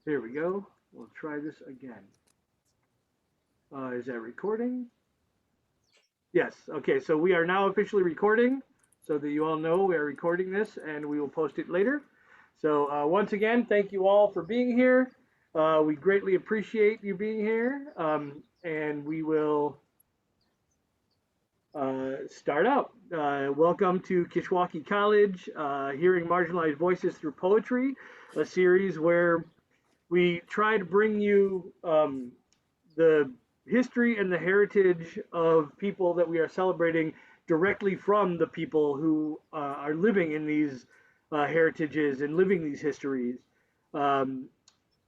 Here we go. We'll try this again. Is that recording? Yes. Okay, so we are now officially recording so that you all know we are recording this and we will post it later. So once again, thank you all for being here. We greatly appreciate you being here. And we will start out. Welcome to Kishwaukee College, Hearing Marginalized Voices Through Poetry, a series where we try to bring you the history and the heritage of people that we are celebrating directly from the people who are living in these heritages and living these histories. Um,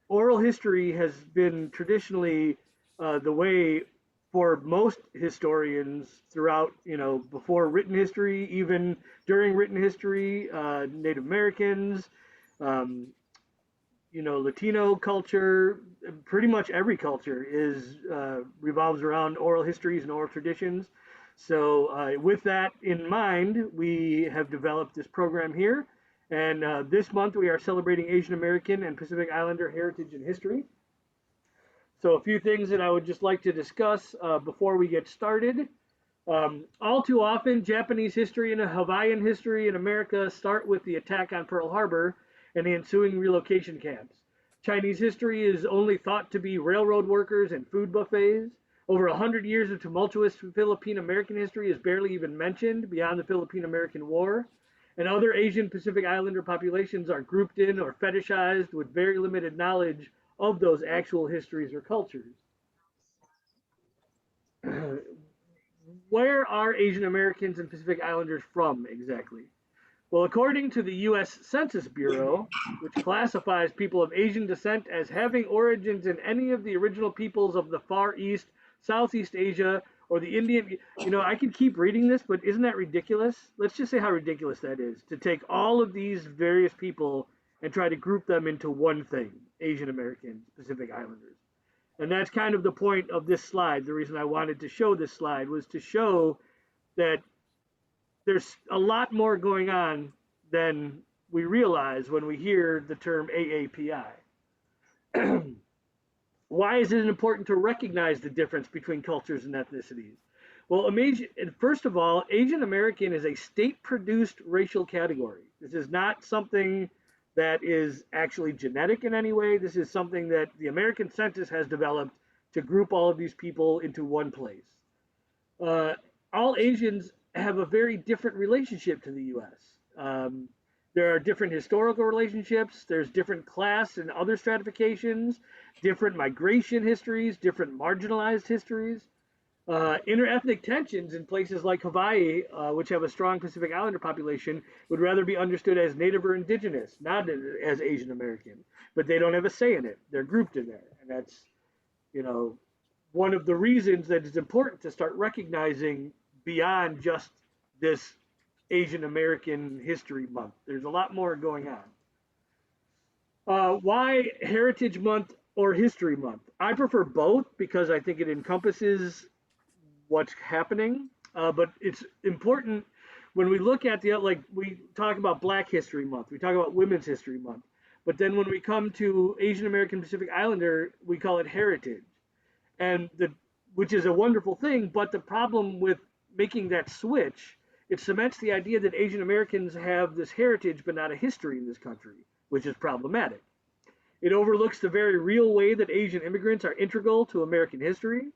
Oral history has been traditionally the way for most historians throughout, before written history, even during written history, Native Americans, um, Latino culture, pretty much every culture is revolves around oral histories and oral traditions. So, with that in mind, we have developed this program here. And this month we are celebrating Asian American and Pacific Islander heritage and history. So, a few things that I would just like to discuss before we get started. All too often, Japanese history and Hawaiian history in America start with the attack on Pearl Harbor and the ensuing relocation camps. Chinese history is only thought to be railroad workers and food buffets. Over 100 years of tumultuous Philippine American history is barely even mentioned beyond the Philippine American War. And other Asian Pacific Islander populations are grouped in or fetishized with very limited knowledge of those actual histories or cultures. Where are Asian Americans and Pacific Islanders from exactly? Well, according to the U.S. Census Bureau, which classifies people of Asian descent as having origins in any of the original peoples of the Far East, Southeast Asia, or the Indian, I can keep reading this, but isn't that ridiculous? Let's just say how ridiculous that is to take all of these various people and try to group them into one thing: Asian Americans, Pacific Islanders. And that's kind of the point of this slide. The reason I wanted to show this slide was to show that there's a lot more going on than we realize when we hear the term AAPI. Why is it important to recognize the difference between cultures and ethnicities? Well, first of all, Asian American is a state produced racial category. This is not something that is actually genetic in any way. This is something that the American Census has developed to group all of these people into one place. Uh, all Asians have a very different relationship to the U.S. There are different historical relationships. There's different class and other stratifications, different migration histories, different marginalized histories. Interethnic tensions in places like Hawaii, which have a strong Pacific Islander population, would rather be understood as Native or Indigenous, not as Asian American. But they don't have a say in it. They're grouped in there, and that's you know one of the reasons that it's important to start recognizing beyond just this Asian American History Month. There's a lot more going on. Why Heritage Month or History Month? I prefer both because I think it encompasses what's happening. But it's important when we look at like we talk about Black History Month, we talk about Women's History Month, but then when we come to Asian American Pacific Islander, we call it Heritage, and the which is a wonderful thing. But the problem with making that switch, it cements the idea that Asian Americans have this heritage but not a history in this country, which is problematic. It overlooks the very real way that Asian immigrants are integral to American history.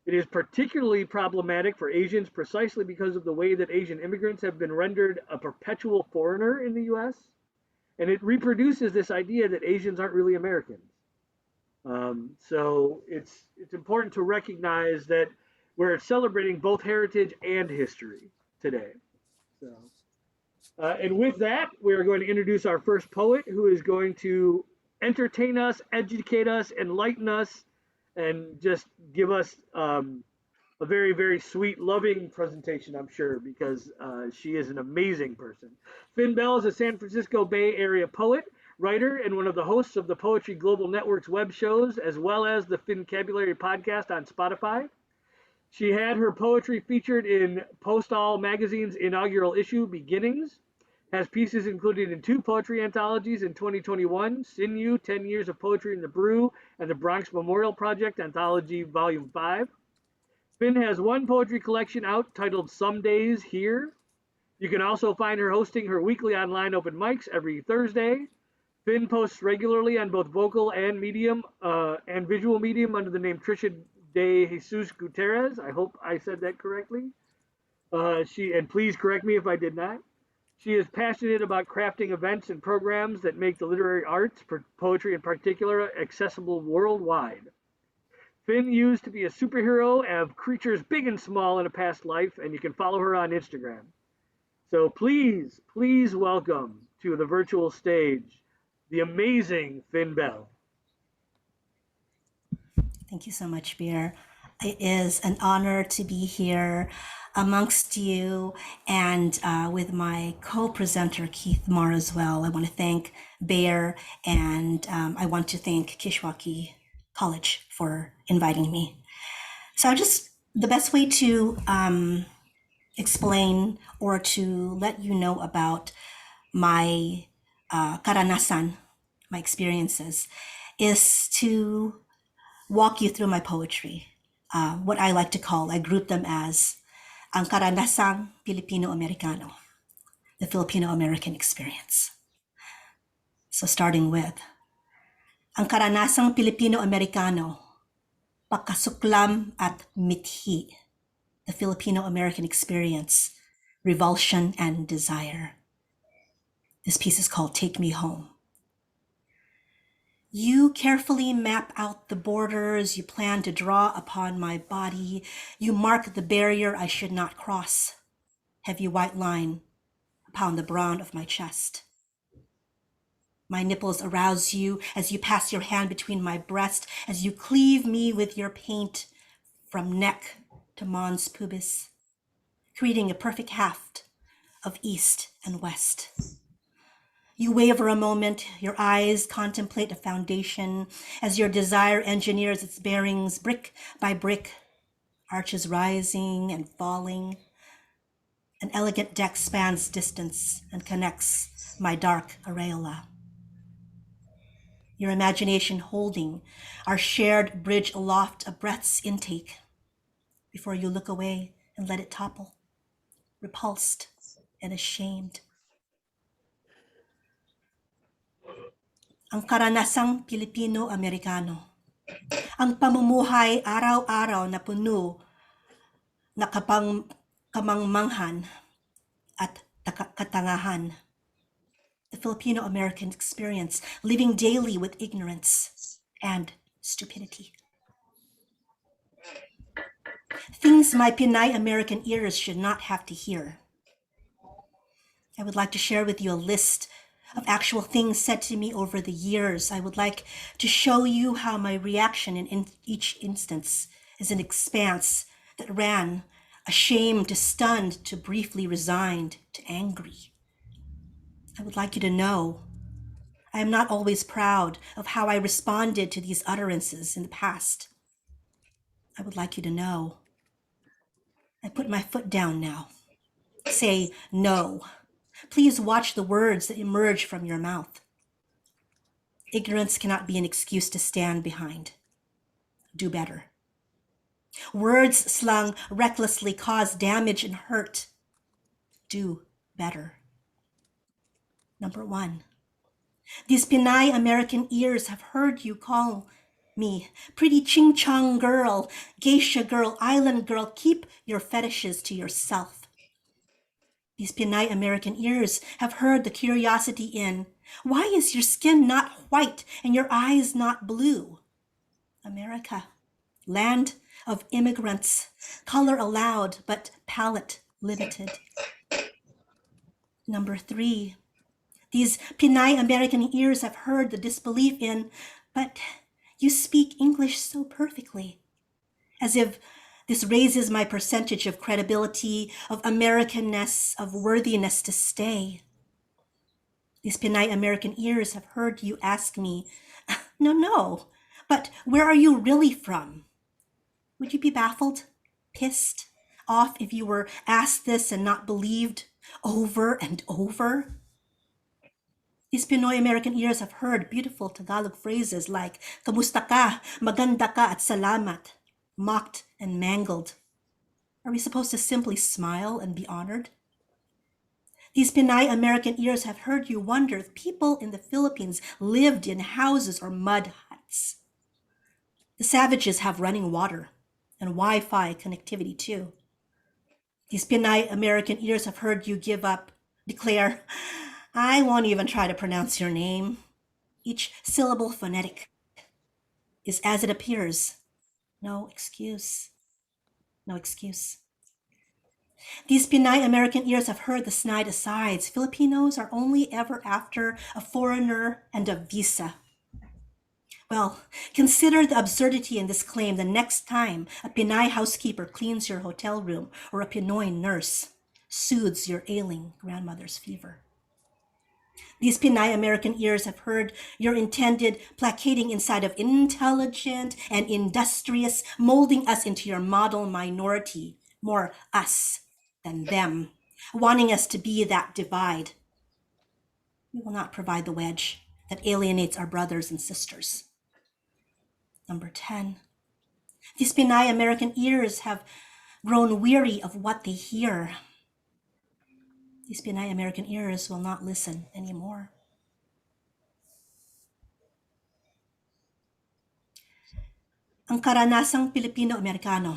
It is particularly problematic for Asians precisely because of the way that Asian immigrants have been rendered a perpetual foreigner in the US. And it reproduces this idea that Asians aren't really Americans. So it's important to recognize that we're celebrating both heritage and history today. So, and with that, we are going to introduce our first poet who is going to entertain us, educate us, enlighten us, and just give us a very, very sweet, loving presentation, I'm sure, because she is an amazing person. Belle is a San Francisco Bay Area poet, writer, and one of the hosts of the Poetry Global Network's web shows, as well as the Fincabulary podcast on Spotify. She had her poetry featured in Postal magazine's inaugural issue, Beginnings. Has pieces included in 2 poetry anthologies in 2021, Sinew, 10 Years of Poetry in the Brew, and the Bronx Memorial Project Anthology Volume 5. Phynne has 1 poetry collection out titled Some Days Here. You can also find her hosting her weekly online open mics every Thursday. Phynne posts regularly on both vocal and medium and visual medium under the name Trisha de Jesus Gutierrez. I hope I said that correctly. And please correct me if I did not. She is passionate about crafting events and programs that make the literary arts, poetry in particular, accessible worldwide. Phynne used to be a superhero of creatures big and small in a past life, and you can follow her on Instagram. So please, please welcome to the virtual stage the amazing Phynne Belle. Thank you so much, Beer. It is an honor to be here amongst you and with my co-presenter, Keith Marr, as well. I want to thank Bear and I want to thank Kishwaukee College for inviting me. So the best way to explain or to let you know about my karanasan, my experiences, is to walk you through my poetry. What I like to call, I group them as ang karanasang Pilipino-Americano, the Filipino-American experience. So starting with, ang karanasang Pilipino-Americano, pakasuklam at mithi, the Filipino-American experience, revulsion and desire. This piece is called Take Me Home. You carefully map out the borders you plan to draw upon my body. You mark the barrier I should not cross. Heavy white line upon the brown of my chest. My nipples arouse you as you pass your hand between my breast, as you cleave me with your paint from neck to mons pubis, creating a perfect haft of east and west. You waver a moment, your eyes contemplate a foundation as your desire engineers its bearings brick by brick, arches rising and falling. An elegant deck spans distance and connects my dark areola. Your imagination holding our shared bridge aloft, a breath's intake before you look away and let it topple, repulsed and ashamed. Ang karanasang Pilipino-Amerikano. Ang pamumuhay araw-araw na puno na kamangmanghan at katangahan. The Filipino-American experience, living daily with ignorance and stupidity. Things my Pinay-American ears should not have to hear. I would like to share with you a list of actual things said to me over the years. I would like to show you how my reaction in each instance is an expanse that ran ashamed to stunned to briefly resigned to angry. I would like you to know I am not always proud of how I responded to these utterances in the past. I would like you to know I put my foot down now. Say no. Please watch the words that emerge from your mouth. Ignorance cannot be an excuse to stand behind. Do better. Words slung recklessly cause damage and hurt. Do better. Number 1. These Pinay American ears have heard you call me pretty ching chong girl, geisha girl, island girl. Keep your fetishes to yourself. These Pinay American ears have heard the curiosity in, why is your skin not white and your eyes not blue? America, land of immigrants, color allowed but palate limited. Number 3, these Pinay American ears have heard the disbelief in, but you speak English so perfectly, as if this raises my percentage of credibility, of Americanness, of worthiness to stay. These Pinay American ears have heard you ask me, no, but where are you really from? Would you be baffled, pissed off if you were asked this and not believed over and over? These Pinoy American ears have heard beautiful Tagalog phrases like kamusta ka, maganda ka at salamat, mocked and mangled. Are we supposed to simply smile and be honored? These Pinay American ears have heard you wonder if people in the Philippines lived in houses or mud huts. The savages have running water and Wi-Fi connectivity too. These Pinay American ears have heard you declare, I won't even try to pronounce your name. Each syllable phonetic is as it appears. No excuse. No excuse. These Pinay American ears have heard the snide asides. Filipinos are only ever after a foreigner and a visa. Well, consider the absurdity in this claim the next time a Pinay housekeeper cleans your hotel room or a Pinoy nurse soothes your ailing grandmother's fever. These Pinay American ears have heard your intended placating inside of intelligent and industrious, molding us into your model minority, more us than them, wanting us to be that divide. We will not provide the wedge that alienates our brothers and sisters. Number 10. These Pinay American ears have grown weary of what they hear. These Pinay American ears will not listen anymore. Ang karanasang Pilipino-Amerikano,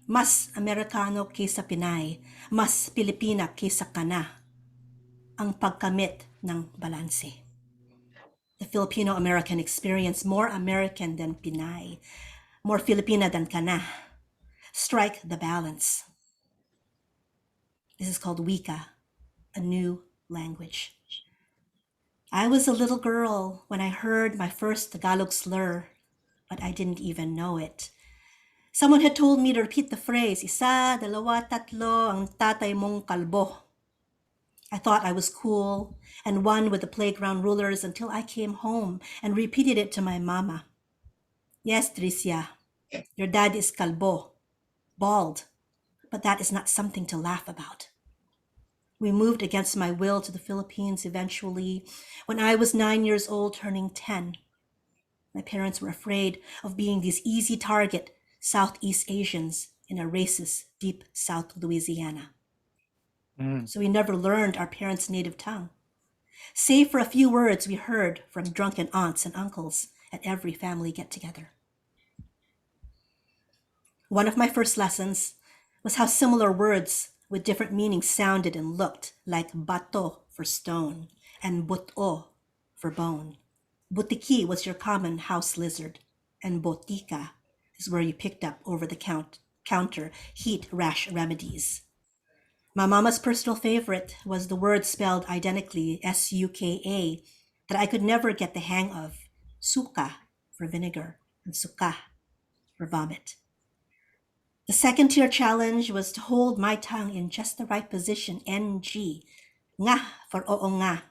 mas Amerikano kaysa Pinay, mas Pilipina kaysa kana, ang pagkamit ng balanse. The Filipino-American experience more American than Pinay, more Filipina than kana. Strike the balance. This is called Wika, a new language. I was a little girl when I heard my first Tagalog slur, but I didn't even know it. Someone had told me to repeat the phrase, isa, dalawa, tatlo, ang tatay mong kalbo. I thought I was cool and one with the playground rulers until I came home and repeated it to my mama. Yes, Tricia, your dad is kalbo, bald, but that is not something to laugh about. We moved against my will to the Philippines eventually when I was 9 years old, turning 10. My parents were afraid of being these easy target Southeast Asians in a racist, deep South Louisiana. So we never learned our parents' native tongue, save for a few words we heard from drunken aunts and uncles at every family get-together. One of my first lessons was how similar words with different meanings sounded and looked, like bato for stone and buto for bone. Butiki was your common house lizard, and botika is where you picked up over-the-counter heat rash remedies. My mama's personal favorite was the word spelled identically, S-U-K-A, that I could never get the hang of, suka for vinegar and suka for vomit. The second-tier challenge was to hold my tongue in just the right position, NG, nga for oo nga,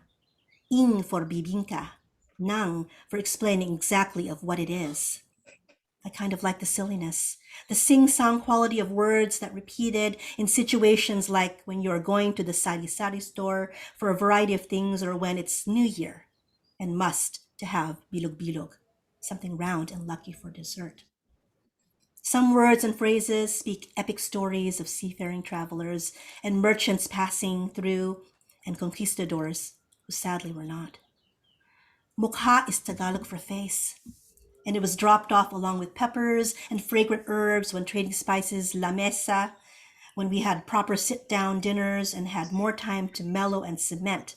ing for bibingka, nang for explaining exactly of what it is. I kind of like the silliness, the sing-song quality of words that repeated in situations like when you're going to the sari-sari store for a variety of things or when it's New Year and must to have bilog-bilog, something round and lucky for dessert. Some words and phrases speak epic stories of seafaring travelers and merchants passing through and conquistadors who sadly were not. Mukha is Tagalog for face, and it was dropped off along with peppers and fragrant herbs when trading spices, la mesa, when we had proper sit-down dinners and had more time to mellow and cement.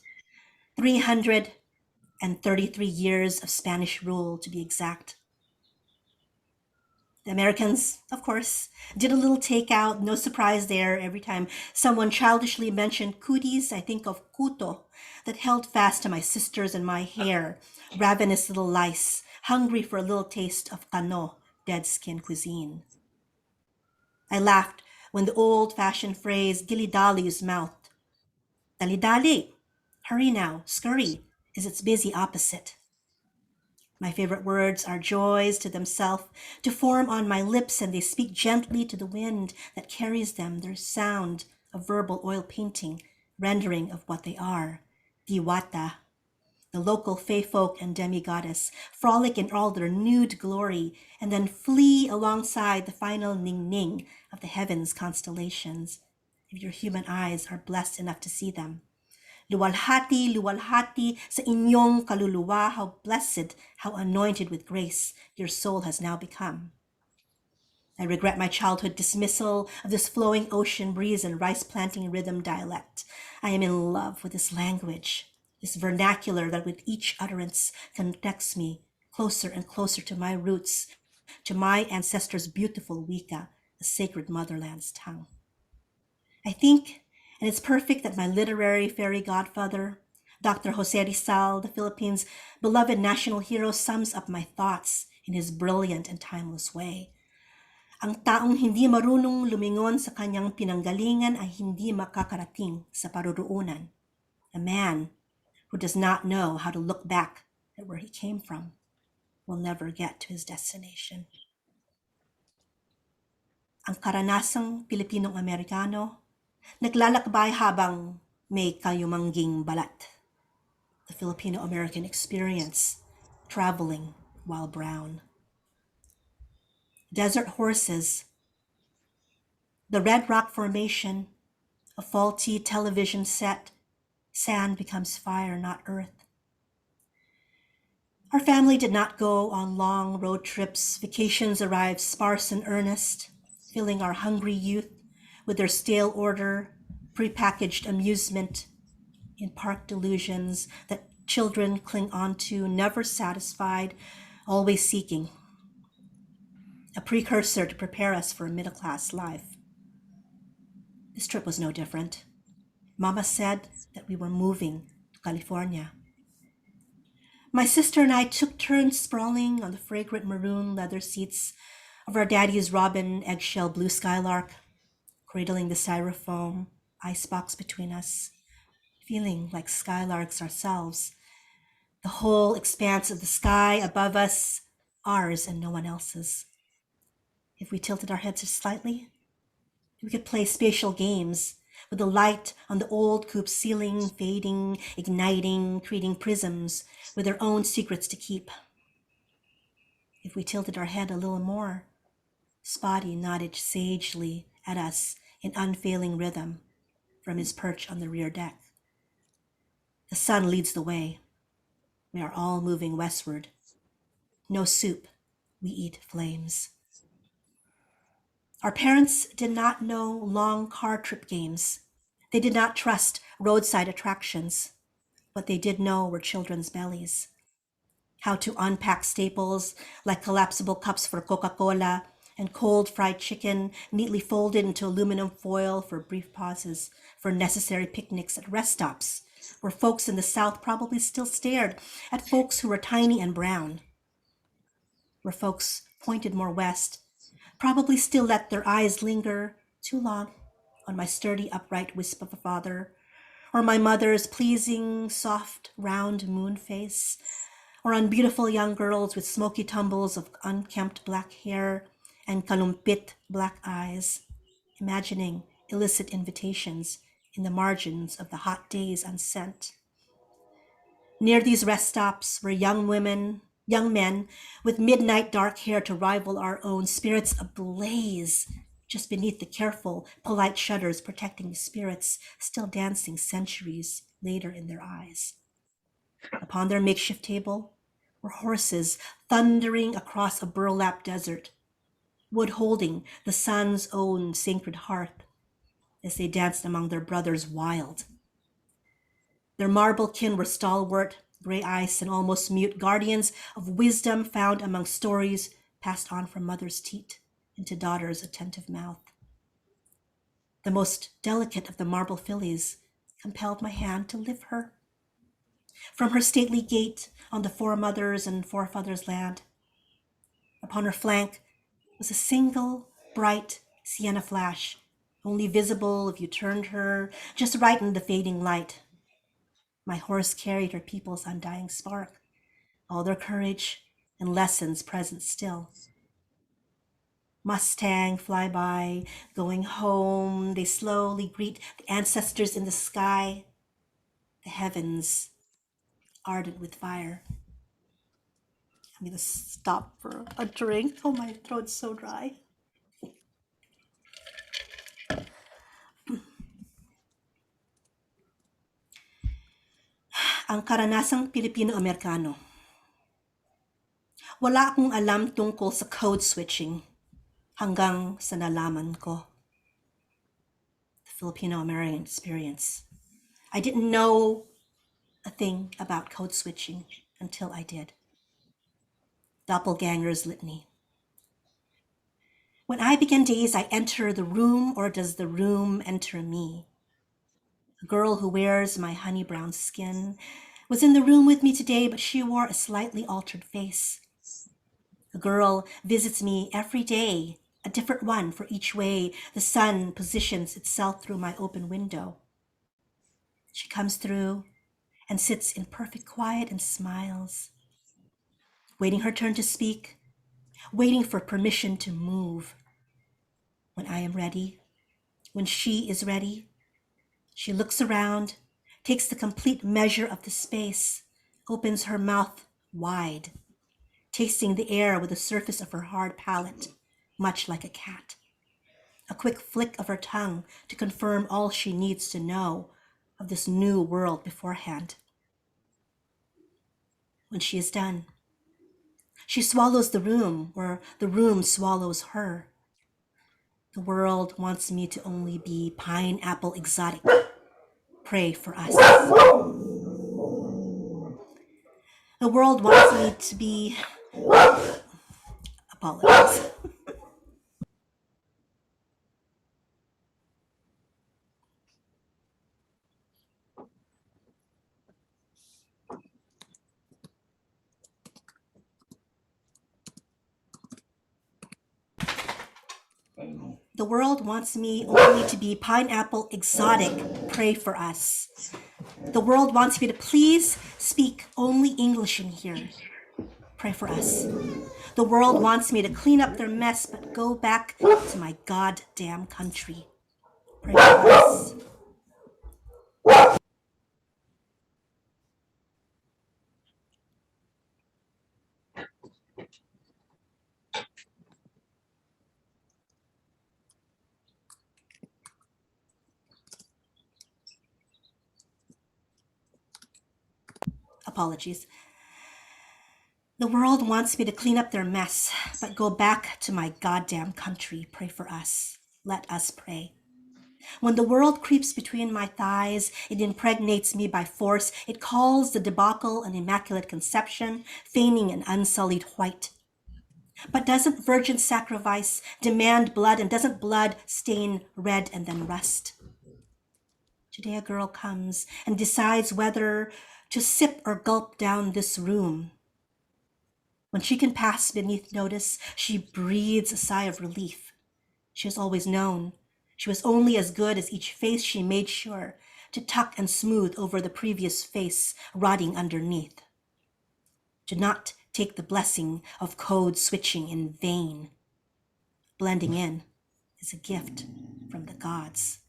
333 years of Spanish rule, to be exact. The Americans, of course, did a little takeout, no surprise there. Every time someone childishly mentioned cooties, I think of kuto, that held fast to my sisters and my hair, ravenous little lice, hungry for a little taste of kano, dead skin cuisine. I laughed when the old-fashioned phrase dilly-dally is mouthed. Dali-dali, hurry now, scurry, is its busy opposite. My favorite words are joys to themselves, to form on my lips, and they speak gently to the wind that carries them, their sound, a verbal oil painting, rendering of what they are. Diwata, The local fae folk and demigoddess frolic in all their nude glory and then flee alongside the final ning-ning of the heavens constellations, if your human eyes are blessed enough to see them. Luwalhati sa inyong kaluluwa, how blessed, how anointed with grace your soul has now become. I regret my childhood dismissal of this flowing ocean breeze and rice planting rhythm dialect. I am in love with this language, this vernacular that with each utterance connects me closer and closer to my roots, to my ancestors' beautiful Wika, the sacred motherland's tongue. I think, and it's perfect that my literary fairy godfather, Dr. Jose Rizal, the Philippines' beloved national hero, sums up my thoughts in his brilliant and timeless way. Ang taong hindi marunong lumingon sa kanyang pinanggalingan ay hindi makakarating sa paruroonan. A man who does not know how to look back at where he came from will never get to his destination. Ang karanasang Pilipinong-Amerikano naglalakbay habang may kayumangging balat. The Filipino-American experience, traveling while brown. Desert horses, the Red Rock Formation, a faulty television set, sand becomes fire, not earth. Our family did not go on long road trips. Vacations arrived sparse and earnest, filling our hungry youth with their stale order, prepackaged amusement, in park delusions that children cling onto, never satisfied, always seeking. A precursor to prepare us for a middle-class life. This trip was no different. Mama said that we were moving to California. My sister and I took turns sprawling on the fragrant maroon leather seats of our daddy's robin eggshell blue Skylark, cradling the styrofoam icebox between us, feeling like skylarks ourselves. The whole expanse of the sky above us, ours and no one else's. If we tilted our heads just slightly, we could play spatial games with the light on the old coop ceiling fading, igniting, creating prisms with their own secrets to keep. If we tilted our head a little more, Spotty nodded sagely at us in unfailing rhythm from his perch on the rear deck. The sun leads the way. We are all moving westward. No soup, we eat flames. Our parents did not know long car trip games. They did not trust roadside attractions. What they did know were children's bellies. How to unpack staples like collapsible cups for Coca-Cola and cold fried chicken neatly folded into aluminum foil for brief pauses for necessary picnics at rest stops, where folks in the South probably still stared at folks who were tiny and brown. Where folks pointed more west, probably still let their eyes linger too long on my sturdy, upright wisp of a father, or my mother's pleasing, soft, round moon face, or on beautiful young girls with smoky tumbles of unkempt black hair and kalumpit black eyes, imagining illicit invitations in the margins of the hot days unsent. Near these rest stops were young men with midnight dark hair to rival our own, spirits ablaze just beneath the careful, polite shutters protecting the spirits still dancing centuries later in their eyes. Upon their makeshift table were horses thundering across a burlap desert, wood holding the sun's own sacred hearth as they danced among their brothers wild. Their marble kin were stalwart, gray ice, and almost mute guardians of wisdom found among stories passed on from mother's teat into daughter's attentive mouth. The most delicate of the marble fillies compelled my hand to lift her from her stately gait on the foremothers' and forefathers' land. Upon her flank was a single bright sienna flash, only visible if you turned her just right in the fading light. My horse carried her people's undying spark, all their courage and lessons present still. Mustang fly by, going home, they slowly greet the ancestors in the sky. The heavens ardent with fire. I'm going to stop for a drink. Oh, my throat's so dry. Ang karanasang Pilipino-Amerikano. Wala akong alam tungkol sa code switching hanggang sa nalaman ko. The Filipino-American experience. I didn't know a thing about code switching until I did. Doppelganger's litany. When I begin days, I enter the room, or does the room enter me? A girl who wears my honey brown skin was in the room with me today, but she wore a slightly altered face. A girl visits me every day, a different one for each way the sun positions itself through my open window. She comes through and sits in perfect quiet and smiles, waiting her turn to speak, waiting for permission to move. When I am ready, when she is ready, she looks around, takes the complete measure of the space, opens her mouth wide, tasting the air with the surface of her hard palate, much like a cat. A quick flick of her tongue to confirm all she needs to know of this new world beforehand. When she is done, she swallows the room, or the room swallows her. The world wants me to only be pineapple exotic. Pray for us. The world wants me to be... Apologies. The world wants me only to be pineapple exotic. Pray for us. The world wants me to please speak only English in here. Pray for us. The world wants me to clean up their mess, but go back to my goddamn country. Pray for us. Apologies. The world wants me to clean up their mess, but go back to my goddamn country. Pray for us. Let us pray. When the world creeps between my thighs, it impregnates me by force. It calls the debacle an immaculate conception, feigning an unsullied white. But doesn't virgin sacrifice demand blood, and doesn't blood stain red and then rust? Today a girl comes and decides whether to sip or gulp down this room. When she can pass beneath notice, she breathes a sigh of relief. She has always known she was only as good as each face she made sure to tuck and smooth over the previous face rotting underneath. Do not take the blessing of code switching in vain. Blending in is a gift from the gods.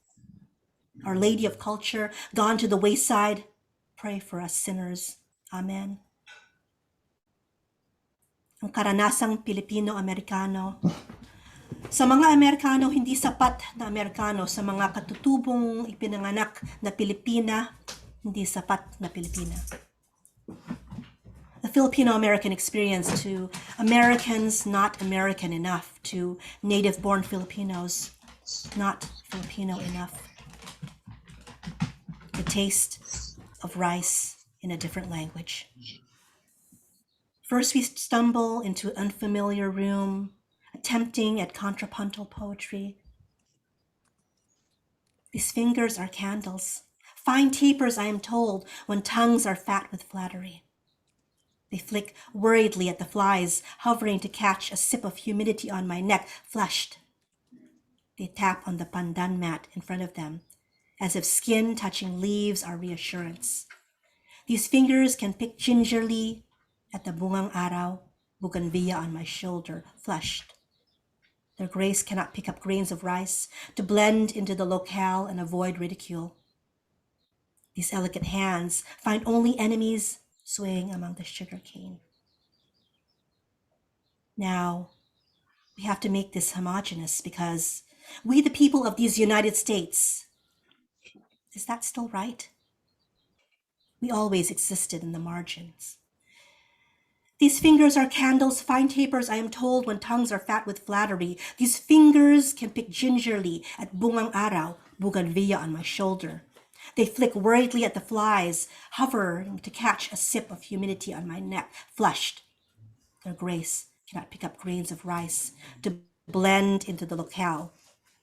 Our Lady of Culture, gone to the wayside, pray for us sinners. Amen. Ang karanasang Pilipino-Amerikano. Sa mga Amerikano, hindi sapat na Amerikano. Sa mga katutubong ipinanganak na Pilipina, hindi sapat na Pilipina. The Filipino-American experience to Americans not American enough, to native-born Filipinos not Filipino enough. The taste of rice in a different language. First we stumble into an unfamiliar room, attempting at contrapuntal poetry. These fingers are candles, fine tapers, I am told, when tongues are fat with flattery. They flick worriedly at the flies, hovering to catch a sip of humidity on my neck, flushed. They tap on the pandan mat in front of them, as if skin touching leaves are reassurance. These fingers can pick gingerly at the bungang araw, bougainvillea on my shoulder, flushed. Their grace cannot pick up grains of rice to blend into the locale and avoid ridicule. These elegant hands find only enemies, swaying among the sugar cane. Now, we have to make this homogeneous because we, the people of these United States, is that still right? We always existed in the margins. These fingers are candles, fine tapers, I am told, when tongues are fat with flattery. These fingers can pick gingerly at bungang araw, bougainvillea on my shoulder. They flick worriedly at the flies, hovering to catch a sip of humidity on my neck, flushed. Their grace cannot pick up grains of rice to blend into the locale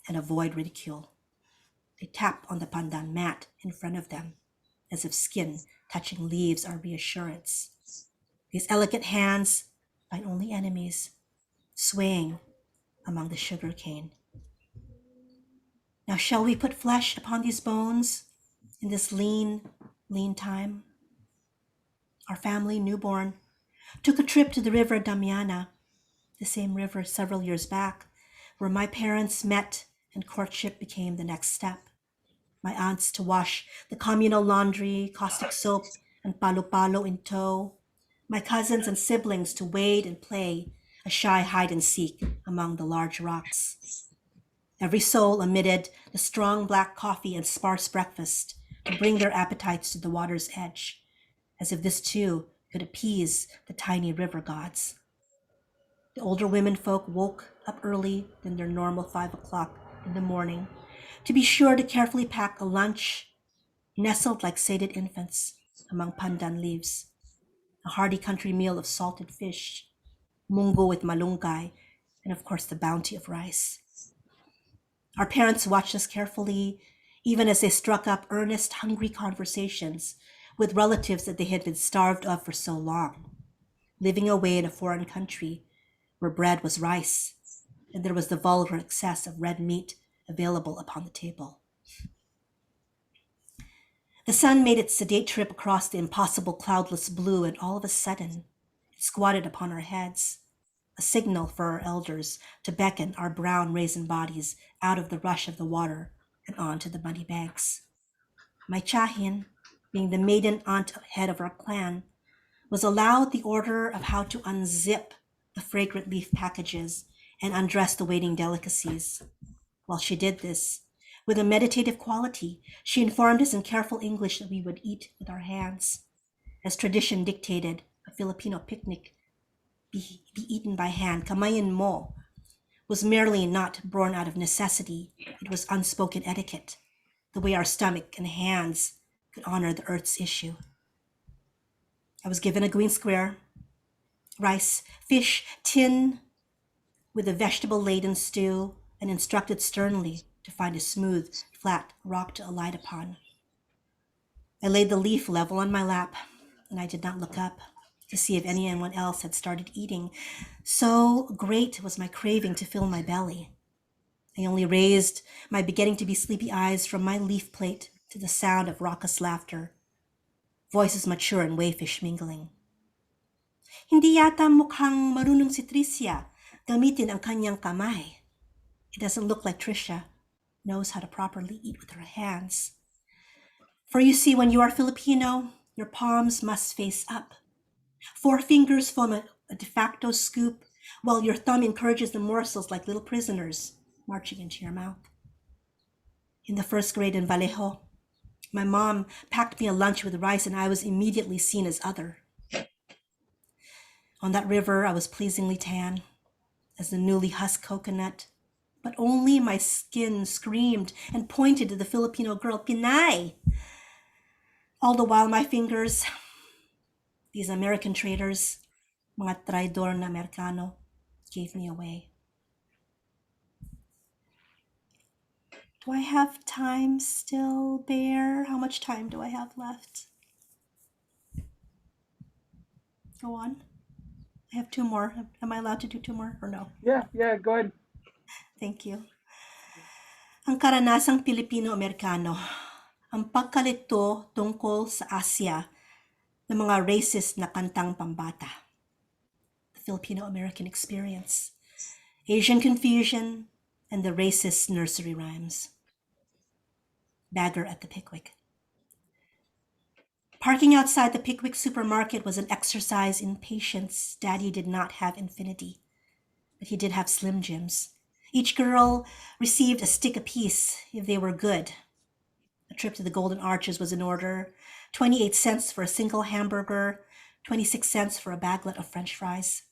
and avoid ridicule. They tap on the pandan mat in front of them, as if skin touching leaves are reassurance. These elegant hands find only enemies, swaying among the sugar cane. Now shall we put flesh upon these bones in this lean, lean time? Our family, newborn, took a trip to the river Damiana, the same river several years back, where my parents met and courtship became the next step. My aunts to wash the communal laundry, caustic soap, and palo-palo in tow. My cousins and siblings to wade and play a shy hide-and-seek among the large rocks. Every soul omitted the strong black coffee and sparse breakfast to bring their appetites to the water's edge, as if this too could appease the tiny river gods. The older women folk woke up early than their normal 5 o'clock in the morning to be sure to carefully pack a lunch, nestled like sated infants among pandan leaves, a hearty country meal of salted fish, mungo with malunggay, and of course the bounty of rice. Our parents watched us carefully, even as they struck up earnest, hungry conversations with relatives that they had been starved of for so long, living away in a foreign country where bread was rice, and there was the vulgar excess of red meat available upon the table. The sun made its sedate trip across the impossible cloudless blue, and all of a sudden, it squatted upon our heads, a signal for our elders to beckon our brown raisin bodies out of the rush of the water and onto the muddy banks. My chahin, being the maiden aunt head of our clan, was allowed the order of how to unzip the fragrant leaf packages and undress the waiting delicacies. While she did this, with a meditative quality, she informed us in careful English that we would eat with our hands. As tradition dictated, a Filipino picnic be eaten by hand, kamayin mo, was merely not born out of necessity. It was unspoken etiquette, the way our stomach and hands could honor the earth's issue. I was given a green square, rice, fish, tin, with a vegetable-laden stew, and instructed sternly to find a smooth, flat rock to alight upon. I laid the leaf level on my lap, and I did not look up to see if anyone else had started eating. So great was my craving to fill my belly. I only raised my beginning to be sleepy eyes from my leaf plate to the sound of raucous laughter, voices mature and wayfish mingling. Hindi yata mukhang marunong si Tricia gamitin ang kanyang kamay. It doesn't look like Tricia knows how to properly eat with her hands. For you see, when you are Filipino, your palms must face up. 4 fingers form a de facto scoop, while your thumb encourages the morsels like little prisoners marching into your mouth. In the 1st grade in Vallejo, my mom packed me a lunch with rice, and I was immediately seen as other. On that river, I was pleasingly tan as the newly husked coconut, but only my skin screamed and pointed to the Filipino girl, Pinay. All the while, my fingers, these American traders, mga traidor na Americano, gave me away. Do I have time still, Bear? How much time do I have left? Go on. I have 2 more. Am I allowed to do 2 more or no? Yeah, go ahead. Thank you. Ang karanasang Pilipino-Amerikano, ang pagkalito tungkol sa Asya ng mga racist na kantang pambata. The Filipino-American experience, Asian confusion, and the racist nursery rhymes. Bagger at the Pickwick. Parking outside the Pickwick supermarket was an exercise in patience. Daddy did not have infinity, but he did have Slim Jims. Each girl received a stick apiece if they were good. A trip to the Golden Arches was in order. 28 cents for a single hamburger, 26 cents for a baglet of French fries.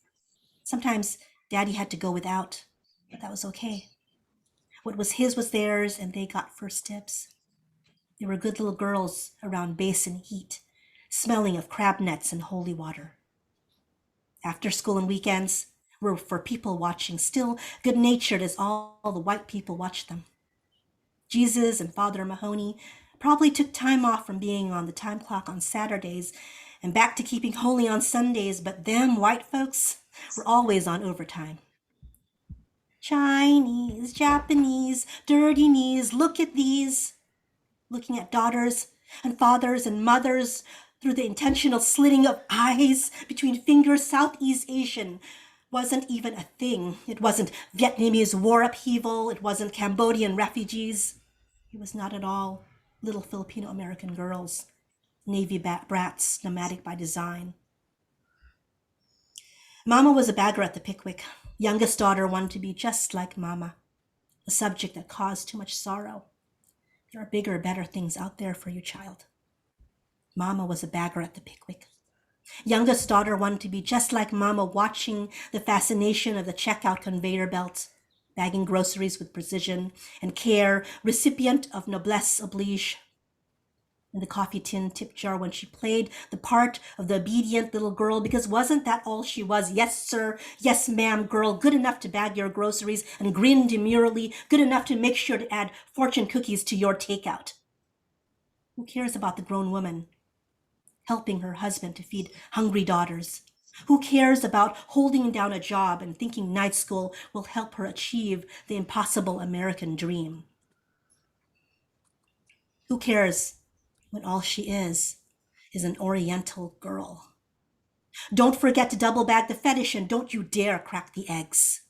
Sometimes Daddy had to go without, but that was okay. What was his was theirs, and they got first dibs. They were good little girls around basin heat, smelling of crab nets and holy water. After school and weekends were for people watching, still good-natured as all the white people watched them. Jesus and Father Mahoney probably took time off from being on the time clock on Saturdays and back to keeping holy on Sundays, but them white folks were always on overtime. Chinese, Japanese, dirty knees, look at these. Looking at daughters and fathers and mothers through the intentional slitting of eyes between fingers, Southeast Asian wasn't even a thing. It wasn't Vietnamese war upheaval. It wasn't Cambodian refugees. It was not at all little Filipino-American girls, Navy brats, nomadic by design. Mama was a bagger at the Pickwick. Youngest daughter wanted to be just like Mama, a subject that caused too much sorrow. There are bigger, better things out there for you, child. Mama was a bagger at the Pickwick. Youngest daughter wanted to be just like Mama, watching the fascination of the checkout conveyor belt, bagging groceries with precision and care, recipient of noblesse oblige. In the coffee tin tip jar when she played the part of the obedient little girl, because wasn't that all she was? Yes, sir, yes, ma'am, girl, good enough to bag your groceries and grin demurely, good enough to make sure to add fortune cookies to your takeout. Who cares about the grown woman helping her husband to feed hungry daughters? Who cares about holding down a job and thinking night school will help her achieve the impossible American dream? Who cares when all she is an Oriental girl? Don't forget to double bag the fetish, and don't you dare crack the eggs.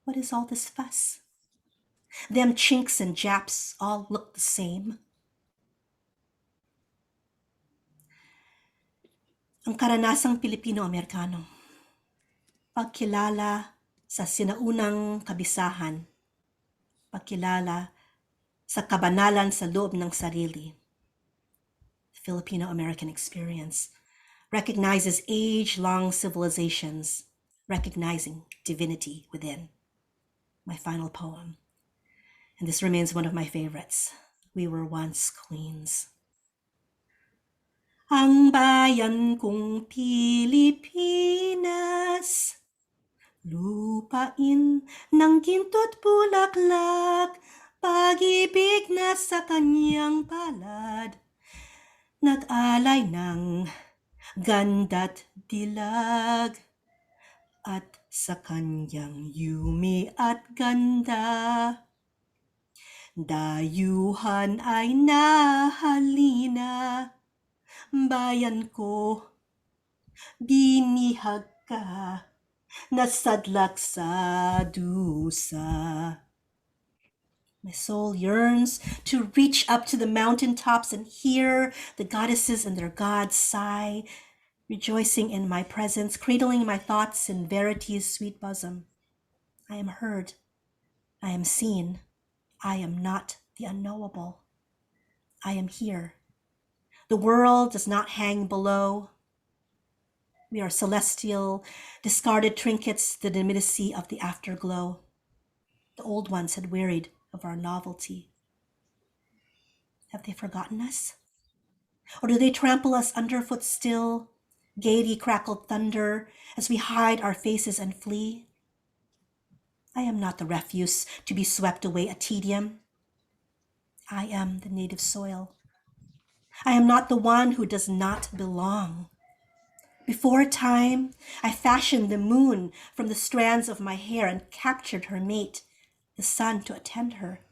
What is all this fuss? Them Chinks and Japs all look the same. Ang karanasang Pilipino-Amerikano. Pagkilala sa sinaunang kabisahan. Pagkilala sa kabanalan sa loob ng sarili. The Filipino-American experience recognizes age-long civilizations, recognizing divinity within. My final poem, and this remains one of my favorites. We were once queens. Ang bayan kong Pilipinas, lupain ng ginto't bulaklak, pag-ibig na sa kanyang palad, nag-alay ng ganda't dilag, at sa kanyang yumi at ganda, dayuhan ay nahalina, bayan ko, binihag ka, nasadlak sa dusa. My soul yearns to reach up to the mountaintops and hear the goddesses and their gods sigh, rejoicing in my presence, cradling my thoughts in verity's sweet bosom. I am heard. I am seen. I am not the unknowable. I am here. The world does not hang below. We are celestial, discarded trinkets, the immediacy of the afterglow. The old ones had wearied of our novelty. Have they forgotten us? Or do they trample us underfoot still, gaiety crackled thunder, as we hide our faces and flee? I am not the refuse to be swept away at tedium. I am the native soil. I am not the one who does not belong. Before time, I fashioned the moon from the strands of my hair and captured her mate, the sun, to attend her.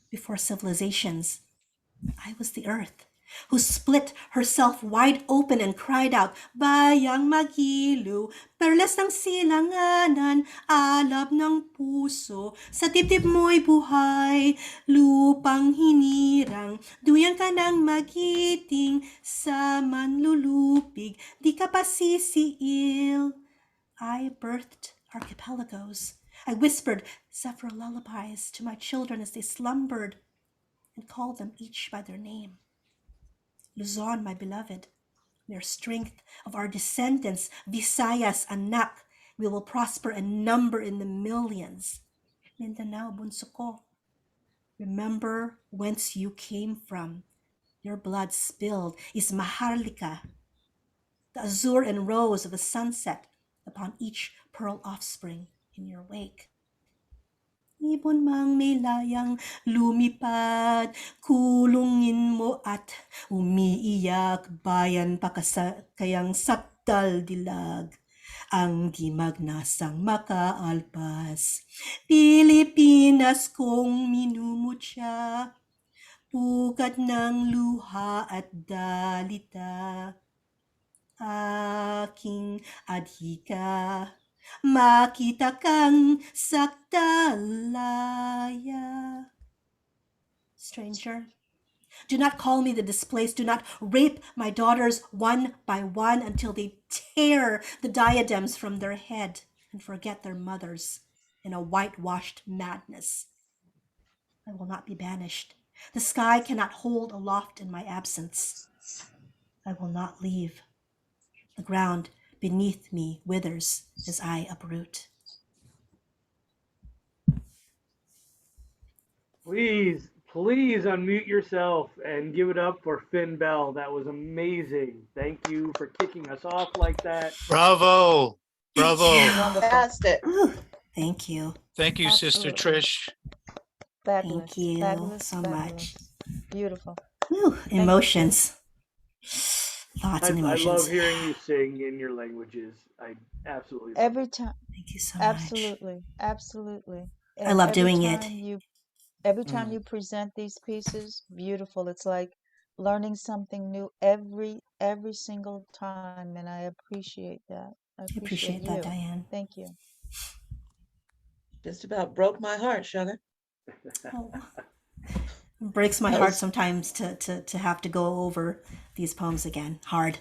Before civilizations, I was the earth, who split herself wide open and cried out, "Bayang magiliw, perlas ng silanganan, alab ng puso, sa dibdib mo'y buhay, lupang hinirang, duyan ka ng magiting, sa manlulupig, di ka pa sisiil." I birthed archipelagos. I whispered several lullabies to my children as they slumbered and called them each by their name. Luzon, my beloved, mere strength of our descendants, Visayas, anak, we will prosper and number in the millions. Mindanao, bunso ko, remember whence you came from. Your blood spilled is Maharlika, the azure and rose of the sunset upon each pearl offspring in your wake. Ibon mang may layang lumipad, kulungin mo at umiiyak, bayan kayang sakdal dilag, ang di magnasang makaalpas. Pilipinas kong minumutya, pugad ng luha at dalita, aking adhika. Makita kang sakdalaya. Stranger, do not call me the displaced. Do not rape my daughters one by one until they tear the diadems from their head and forget their mothers in a whitewashed madness. I will not be banished. The sky cannot hold aloft in my absence. I will not leave. The ground beneath me withers as I uproot. Please, please unmute yourself and give it up for Phynne Belle. That was amazing. Thank you for kicking us off like that. Bravo. Bravo. Fantastic. Thank you. Thank you, Sister Absolutely. Trish. Fabulous. Thank you Fabulous, so fabulous. much. Beautiful. Whew, emotions. Thoughts and I emotions. love hearing you sing in your languages. I absolutely love Every it. time. Thank you so much. Absolutely. Absolutely. I love doing it. Every time you present these pieces, beautiful. It's like learning something new every single time, and I appreciate that. I appreciate that, you. Diane. Thank you. Just about broke my heart, sugar. Oh. It breaks my heart sometimes to have to go over these poems again. Hard.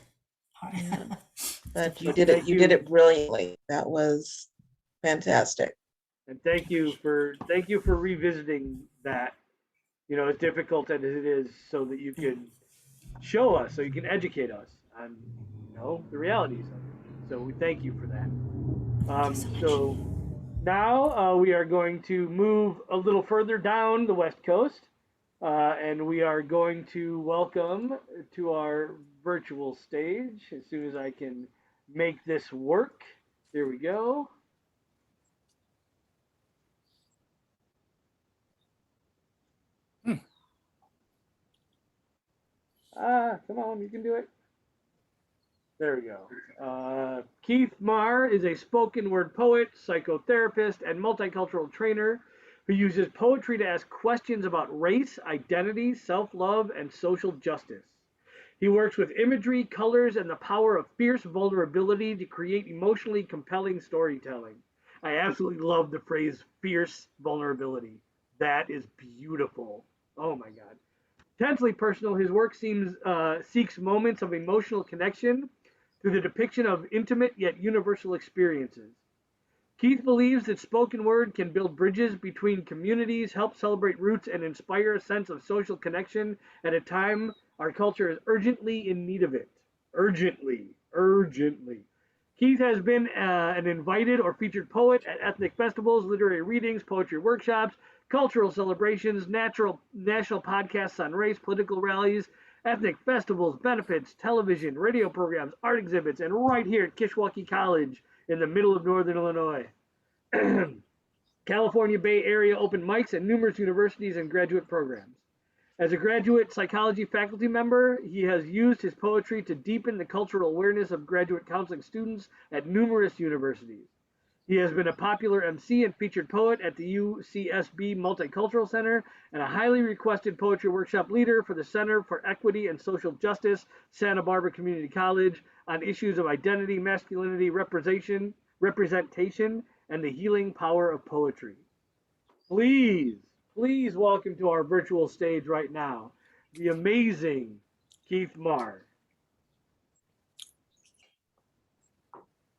But you did it. You did it brilliantly. That was fantastic. And thank you for revisiting that. You know, as difficult as it is, so that you can show us, so you can educate us on, you know, the realities of it. So we thank you for that. So now we are going to move a little further down the West Coast, and we are going to welcome to our virtual stage, as soon as I can make this work. There we go. Come on, you can do it. There we go. Keith Marr is a spoken word poet, psychotherapist, and multicultural trainer who uses poetry to ask questions about race, identity, self love, and social justice. He works with imagery, colors, and the power of fierce vulnerability to create emotionally compelling storytelling. I absolutely love the phrase fierce vulnerability. That is beautiful. Oh my God. Intensely personal, his work seeks moments of emotional connection through the depiction of intimate yet universal experiences. Keith believes that spoken word can build bridges between communities, help celebrate roots, and inspire a sense of social connection at a time our culture is urgently in need of it. Urgently. Urgently. Keith has been an invited or featured poet at ethnic festivals, literary readings, poetry workshops, cultural celebrations, national podcasts on race, political rallies, ethnic festivals, benefits, television, radio programs, art exhibits, and right here at Kishwaukee College in the middle of Northern Illinois. California Bay Area open mics at numerous universities and graduate programs. As a graduate psychology faculty member, he has used his poetry to deepen the cultural awareness of graduate counseling students at numerous universities. He has been a popular MC and featured poet at the UCSB Multicultural Center and a highly requested poetry workshop leader for the Center for Equity and Social Justice, Santa Barbara Community College, on issues of identity, masculinity, representation, and the healing power of poetry. Please, please welcome to our virtual stage right now, the amazing Keith Marr.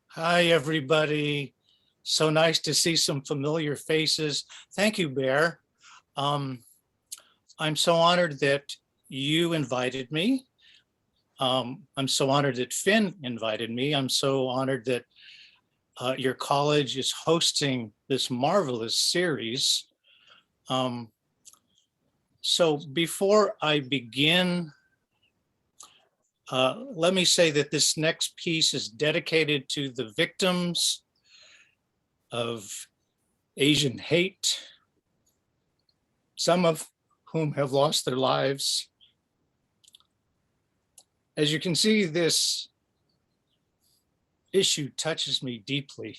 Hi, everybody. So nice to see some familiar faces. Thank you, Bear. I'm so honored that you invited me. I'm so honored that Phynne invited me. I'm so honored that your college is hosting this marvelous series. So before I begin, let me say that this next piece is dedicated to the victims of Asian hate, some of whom have lost their lives. As you can see, this issue touches me deeply.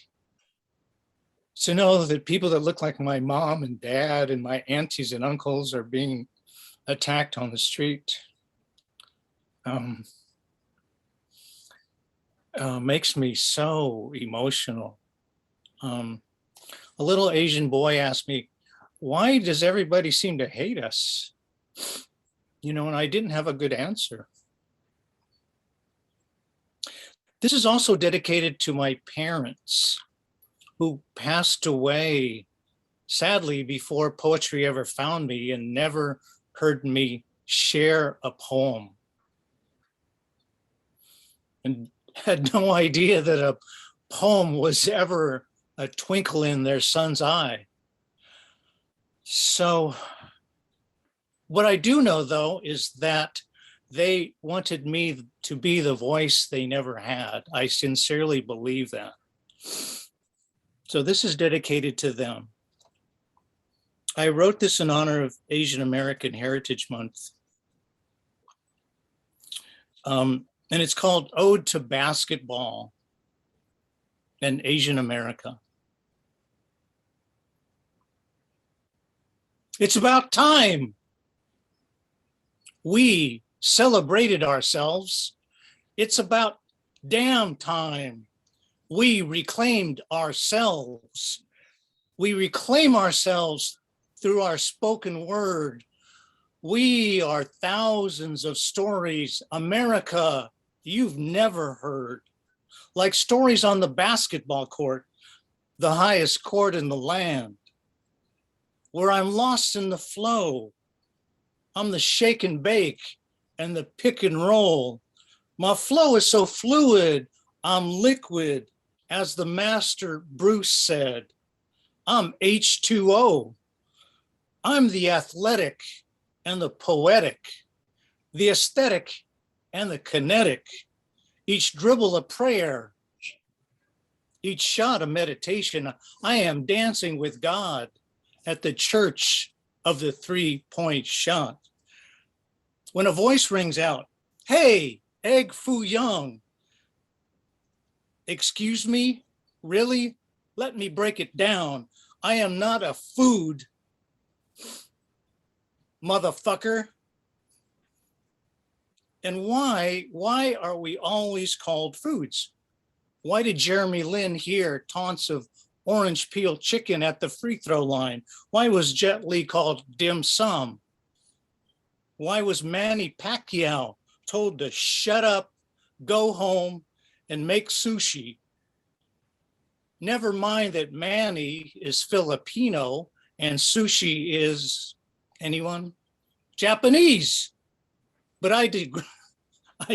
To know that people that look like my mom and dad and my aunties and uncles are being attacked on the street makes me so emotional. A little Asian boy asked me, why does everybody seem to hate us? You know, and I didn't have a good answer. This is also dedicated to my parents who passed away, sadly, before poetry ever found me and never heard me share a poem. And had no idea that a poem was ever a twinkle in their son's eye. So what I do know, though, is that they wanted me to be the voice they never had. I sincerely believe that. So this is dedicated to them. I wrote this in honor of Asian American Heritage Month. And it's called Ode to Basketball and Asian America. It's about time we celebrated ourselves. It's about damn time we reclaimed ourselves. We reclaim ourselves through our spoken word. We are thousands of stories, America, you've never heard. Like stories on the basketball court, the highest court in the land, where I'm lost in the flow. I'm the shake and bake and the pick and roll. My flow is so fluid, I'm liquid, as the master Bruce said. I'm H2O. I'm the athletic and the poetic, the aesthetic and the kinetic, each dribble a prayer, each shot a meditation. I am dancing with God at the church of the 3-point shot. When a voice rings out, hey, Egg Foo Young. Excuse me, really? Let me break it down. I am not a food, motherfucker. And why are we always called foods? Why did Jeremy Lin hear taunts of orange peel chicken at the free throw line? Why was Jet Li called dim sum? Why was Manny Pacquiao told to shut up, go home, and make sushi? Never mind that Manny is Filipino and sushi is, anyone? Japanese. But I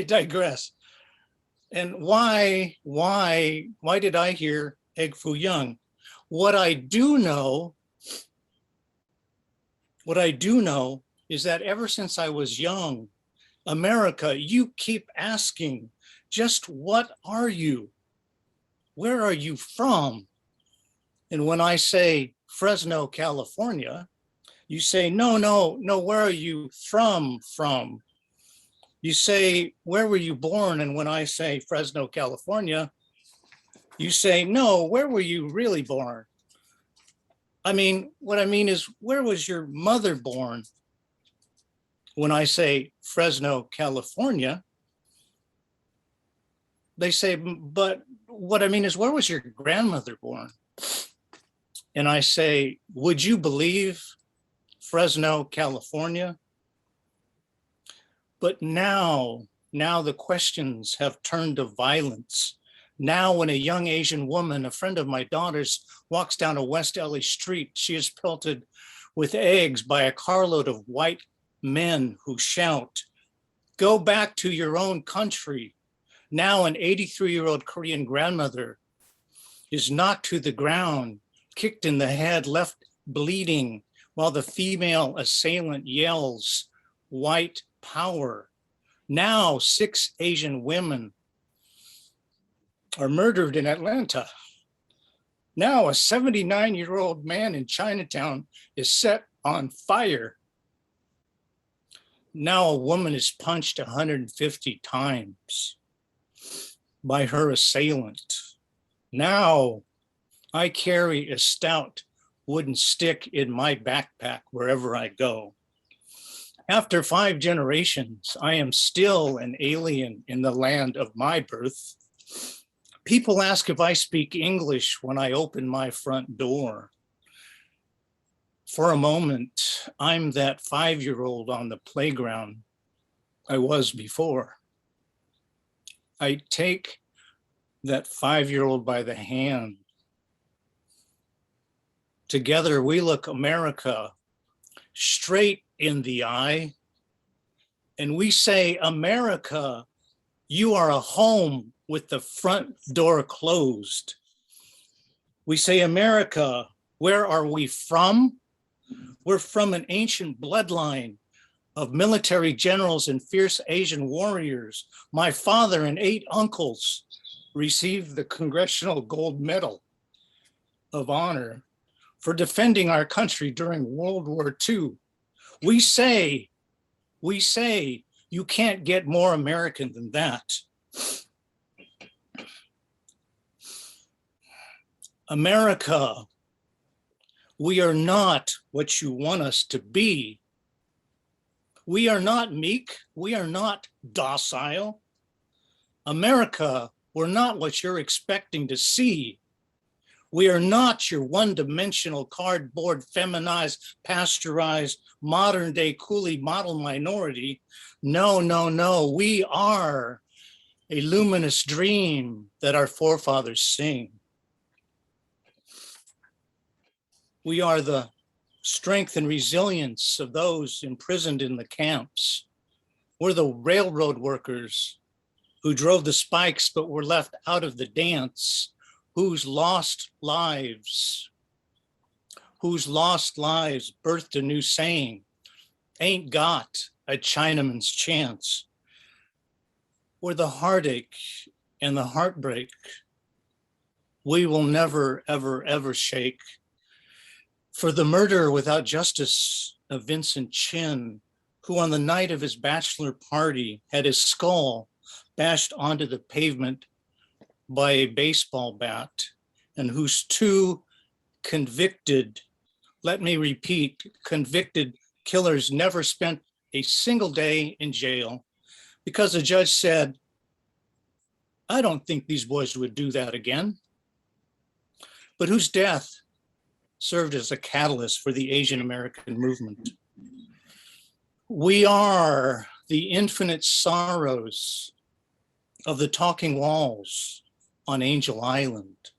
digress. And why did I hear Egg Foo Young? What I do know is that ever since I was young, America, you keep asking, just what are you? Where are you from? And when I say Fresno, California, you say, no, where are you from? You say, where were you born? And when I say Fresno, California, You say, no, where were you really born? I mean, what I mean is, where was your mother born? When I say Fresno, California, they say, but what I mean is, where was your grandmother born? And I say, would you believe Fresno, California? But now the questions have turned to violence. Now, when a young Asian woman, a friend of my daughter's, walks down a West LA street, she is pelted with eggs by a carload of white men who shout, "Go back to your own country." Now, an 83-year-old Korean grandmother is knocked to the ground, kicked in the head, left bleeding, while the female assailant yells, "White power." Now, 6 Asian women are murdered in Atlanta. Now, a 79-year-old man in Chinatown is set on fire. Now, a woman is punched 150 times by her assailant. Now, I carry a stout wooden stick in my backpack wherever I go. After 5 generations, I am still an alien in the land of my birth. People ask if I speak English when I open my front door. For a moment, I'm that 5-year-old on the playground I was before. I take that 5-year-old by the hand. Together, we look America straight in the eye, and we say, "America, you are a home with the front door closed." We say, "America, where are we from?" We're from an ancient bloodline of military generals and fierce Asian warriors. My father and 8 uncles received the Congressional Gold Medal of Honor for defending our country during World War II. We say, you can't get more American than that. America, we are not what you want us to be. We are not meek. We are not docile. America, we're not what you're expecting to see. We are not your one-dimensional, cardboard, feminized, pasteurized, modern-day coolie model minority. No, no, no. We are a luminous dream that our forefathers sing. We are the strength and resilience of those imprisoned in the camps. We're the railroad workers who drove the spikes but were left out of the dance, whose lost lives birthed a new saying, "Ain't got a Chinaman's chance." We're the heartache and the heartbreak we will never, ever, ever shake. For the murder without justice of Vincent Chen, who on the night of his bachelor party had his skull bashed onto the pavement by a baseball bat, and whose 2 convicted, let me repeat, convicted killers never spent a single day in jail because the judge said, "I don't think these boys would do that again," but whose death served as a catalyst for the Asian American movement. We are the infinite sorrows of the talking walls on Angel Island.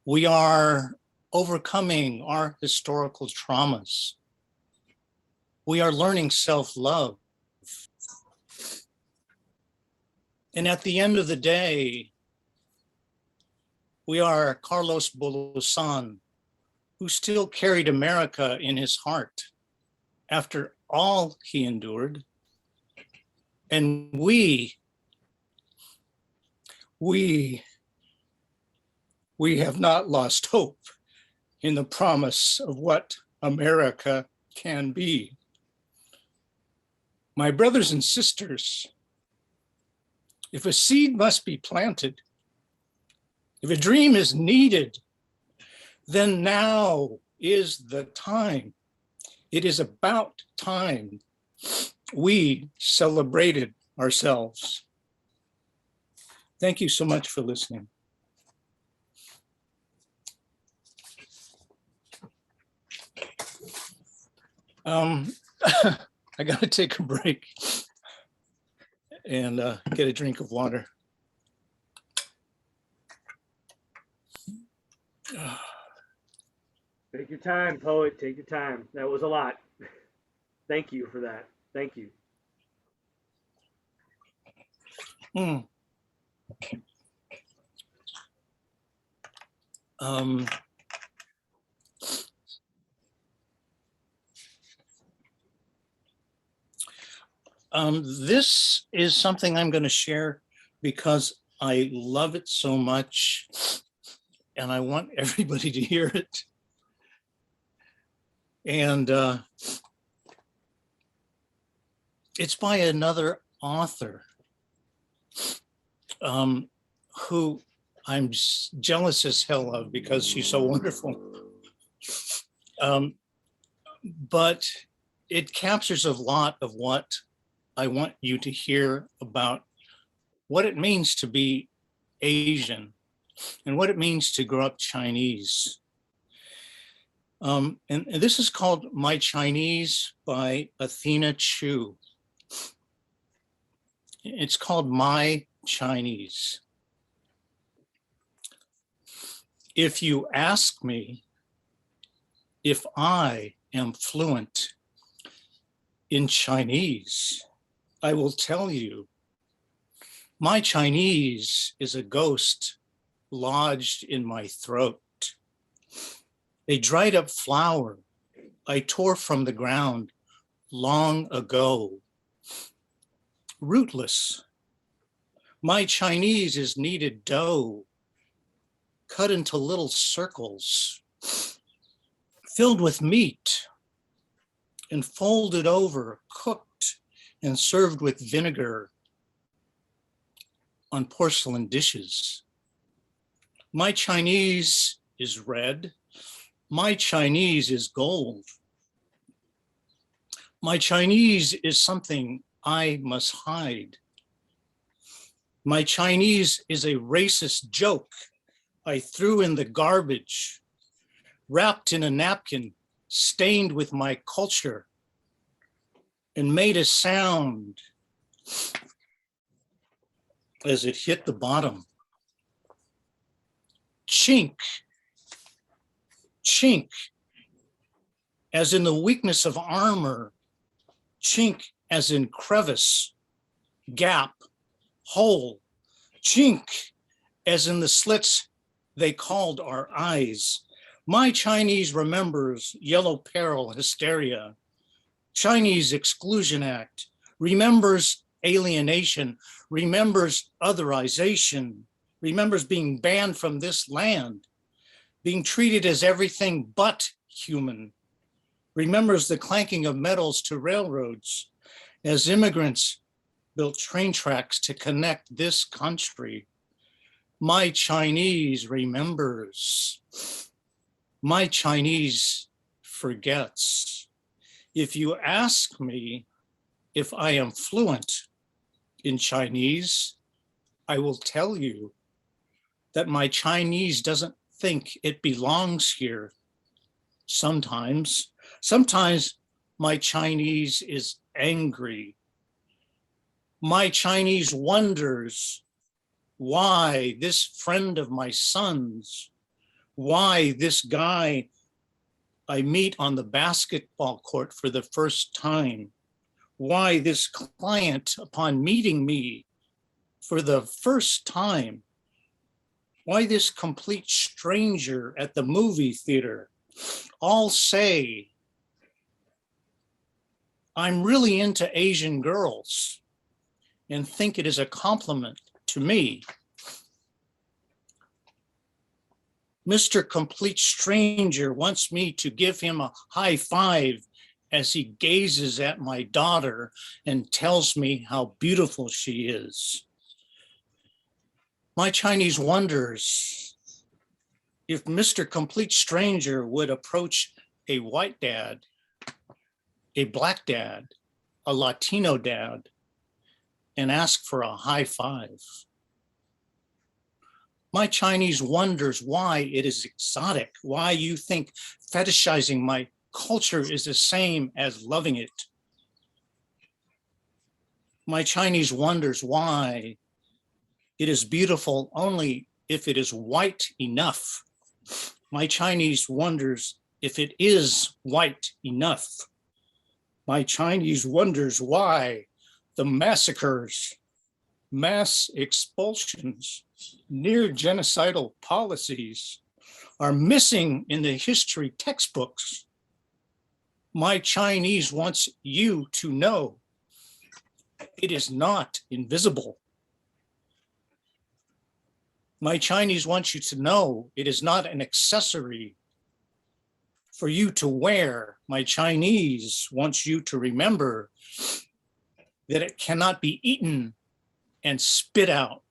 We are overcoming our historical traumas. We are learning self-love. And at the end of the day, we are Carlos Bolosan, who still carried America in his heart after all he endured. And we have not lost hope in the promise of what America can be. My brothers and sisters, if a seed must be planted, If a dream is needed, then now is the time. It is about time we celebrated ourselves. Thank you so much for listening. I gotta take a break and get a drink of water. Take your time, poet. Take your time. That was a lot. Thank you for that. Thank you. Mm. This is something I'm going to share because I love it so much and I want everybody to hear it. And it's by another author who I'm jealous as hell of because she's so wonderful. But it captures a lot of what I want you to hear about what it means to be Asian and what it means to grow up Chinese. And this is called My Chinese by Athena Chu. It's called My Chinese. If you ask me if I am fluent in Chinese, I will tell you, my Chinese is a ghost lodged in my throat. A dried up flower I tore from the ground long ago. Rootless, my Chinese is kneaded dough, cut into little circles, filled with meat, and folded over, cooked, and served with vinegar on porcelain dishes. My Chinese is red. My Chinese is gold. My Chinese is something I must hide. My Chinese is a racist joke I threw in the garbage, wrapped in a napkin, stained with my culture, and made a sound as it hit the bottom. Chink, chink, as in the weakness of armor, chink as in crevice, gap, hole, chink as in the slits they called our eyes. My Chinese remembers yellow peril hysteria, Chinese Exclusion Act, remembers alienation, remembers otherization, remembers being banned from this land, being treated as everything but human, remembers the clanking of metals to railroads as immigrants built train tracks to connect this country. My Chinese remembers. My Chinese forgets. If you ask me if I am fluent in Chinese, I will tell you that my Chinese doesn't think it belongs here. Sometimes my Chinese is angry. My Chinese wonders why this friend of my son's, why this guy I meet on the basketball court for the first time, why this client upon meeting me for the first time, why this complete stranger at the movie theater, all say, I'm really into Asian girls and think it is a compliment to me. Mr. Complete Stranger wants me to give him a high five as he gazes at my daughter and tells me how beautiful she is. My Chinese wonders if Mr. Complete Stranger would approach a white dad, a black dad, a Latino dad, and ask for a high five. My Chinese wonders why it is exotic, why you think fetishizing my culture is the same as loving it. My Chinese wonders why it is beautiful only if it is white enough. My Chinese wonders if it is white enough. My Chinese wonders why the massacres, mass expulsions, near genocidal policies are missing in the history textbooks. My Chinese wants you to know it is not invisible. My Chinese wants you to know it is not an accessory for you to wear. My Chinese wants you to remember that it cannot be eaten and spit out.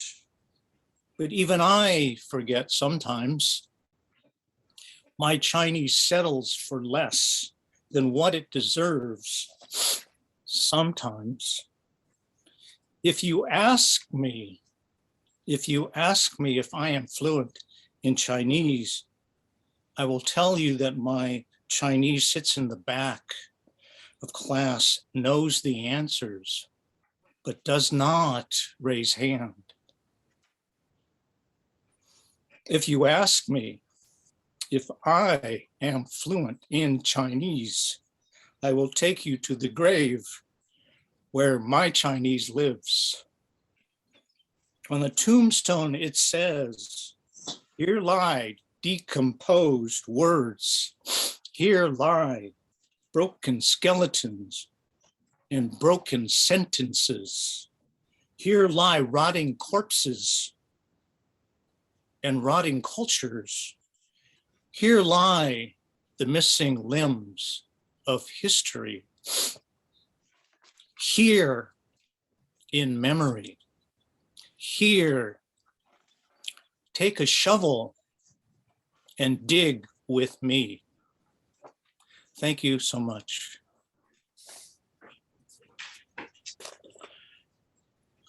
But even I forget sometimes. My Chinese settles for less than what it deserves sometimes. If you ask me if I am fluent in Chinese, I will tell you that my Chinese sits in the back of class, knows the answers, but does not raise hand. If you ask me if I am fluent in Chinese, I will take you to the grave where my Chinese lives. On the tombstone, it says, "Here lie decomposed words. Here lie broken skeletons and broken sentences. Here lie rotting corpses and rotting cultures. Here lie the missing limbs of history. Here in memory. Here, take a shovel and dig with me." Thank you so much.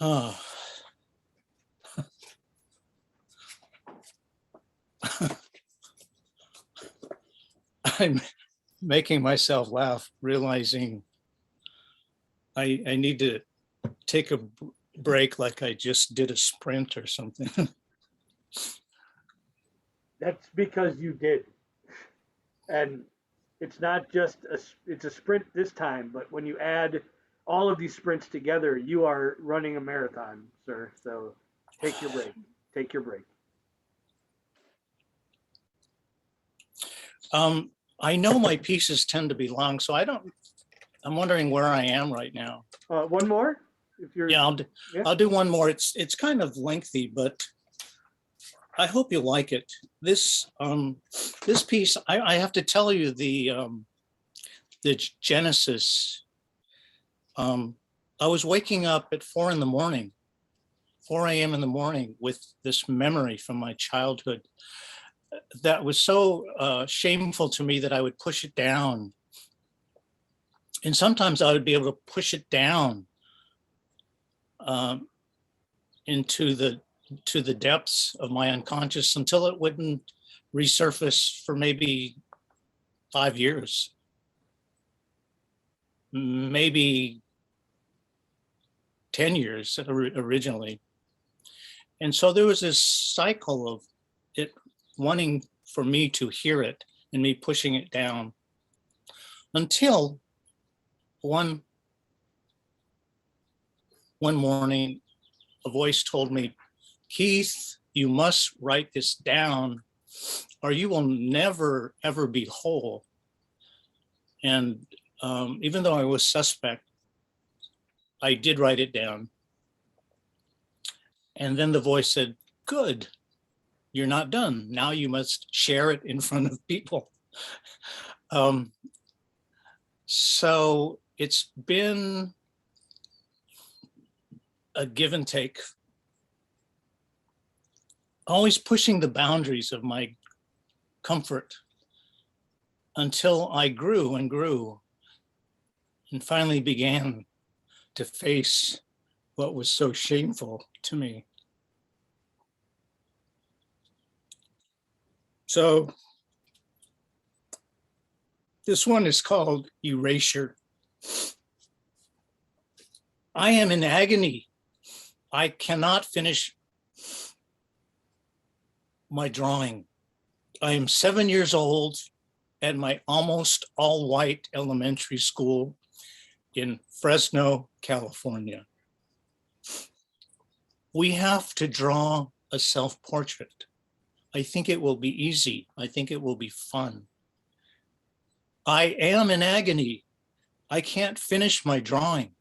Oh. I'm making myself laugh, realizing I need to take a break like I just did a sprint or something. That's because you did. And it's not just it's a sprint this time, but when you add all of these sprints together, you are running a marathon, sir. So take your break. Take your break. I know my pieces tend to be long, so I'm wondering where I am right now. One more? If you're, Yeah, yeah. I'll do one more. It's kind of lengthy, but I hope you like it. This piece, I have to tell you the genesis. I was waking up at 4 a.m. in the morning with this memory from my childhood that was so shameful to me that I would push it down. And sometimes I would be able to push it down into the depths of my unconscious until it wouldn't resurface for maybe 5 years, maybe 10 years originally. And so there was this cycle of it wanting for me to hear it and me pushing it down until one morning, a voice told me, "Keith, you must write this down or you will never, ever be whole." And even though I was suspect, I did write it down. And then the voice said, "Good, you're not done. Now you must share it in front of people." So it's been a give and take, always pushing the boundaries of my comfort until I grew and grew and finally began to face what was so shameful to me. So this one is called Erasure. I am in agony. I cannot finish my drawing. I am 7 years old at my almost all-white elementary school in Fresno, California. We have to draw a self-portrait. I think it will be easy. I think it will be fun. I am in agony. I can't finish my drawing.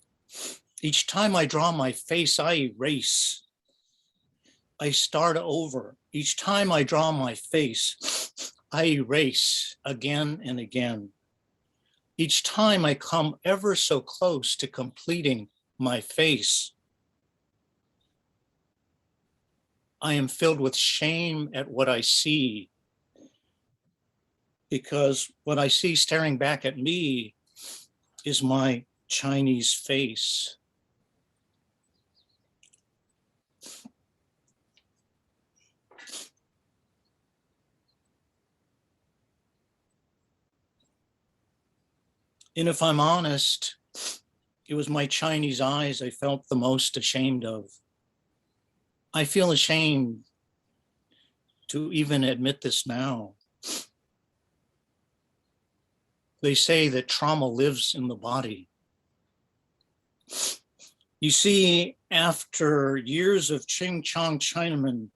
Each time I draw my face, I erase. I start over. Each time I draw my face, I erase again and again. Each time I come ever so close to completing my face, I am filled with shame at what I see, because what I see staring back at me is my Chinese face. And if I'm honest, it was my Chinese eyes I felt the most ashamed of. I feel ashamed to even admit this now. They say that trauma lives in the body. You see, after years of Ching Chong Chinaman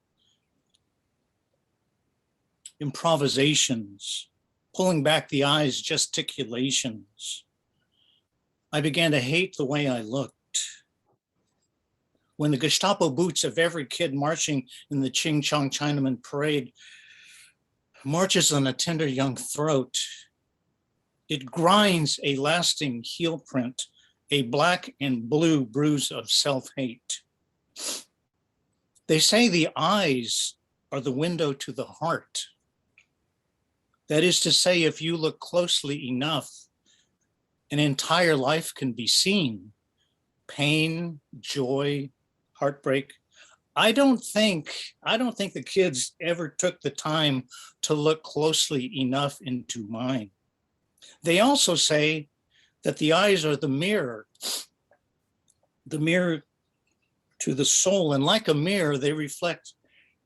improvisations, pulling back the eyes, gesticulations, I began to hate the way I looked. When the Gestapo boots of every kid marching in the Ching Chong Chinaman parade marches on a tender young throat, it grinds a lasting heel print, a black and blue bruise of self-hate. They say the eyes are the window to the heart. That is to say, if you look closely enough, an entire life can be seen. Pain, joy, heartbreak. I don't think the kids ever took the time to look closely enough into mine. They also say that the eyes are the mirror to the soul, and like a mirror, they reflect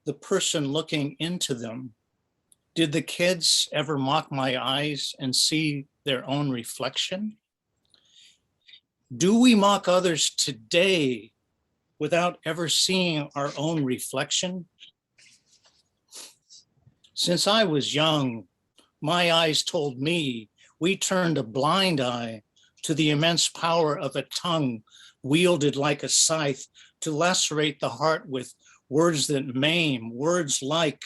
the person looking into them. Did the kids ever mock my eyes and see their own reflection? Do we mock others today without ever seeing our own reflection? Since I was young, my eyes told me we turned a blind eye to the immense power of a tongue wielded like a scythe to lacerate the heart with words that maim, words like,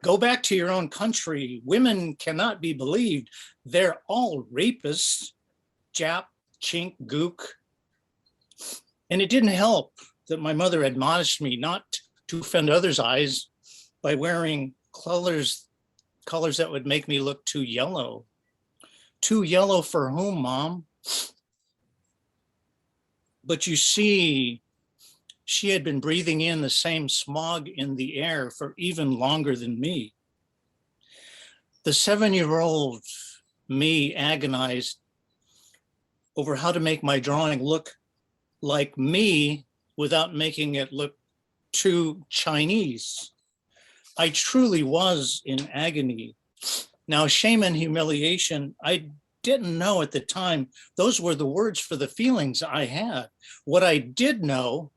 go back to your own country, women cannot be believed, they're all rapists, Jap, chink, gook. And it didn't help that my mother admonished me not to offend others' eyes by wearing colors that would make me look too yellow. Too yellow for whom, Mom? But you see, she had been breathing in the same smog in the air for even longer than me. The 7-year-old me agonized over how to make my drawing look like me without making it look too Chinese. I truly was in agony. Now, shame and humiliation, I didn't know at the time, those were the words for the feelings I had. What I did know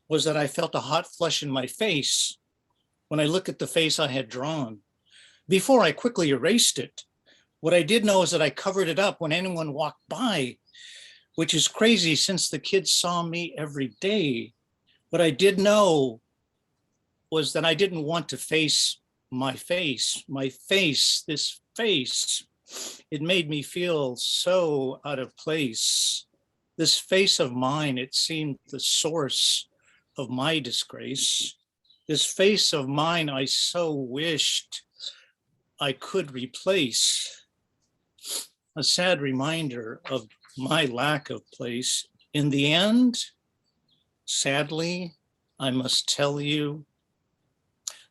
was that I felt a hot flush in my face when I looked at the face I had drawn. Before I quickly erased it, what I did know is that I covered it up when anyone walked by, which is crazy since the kids saw me every day. What I did know was that I didn't want to face my face, this face. It made me feel so out of place. This face of mine, it seemed the source of my disgrace. This face of mine, I so wished I could replace a sad reminder of my lack of place. In the end, sadly, I must tell you,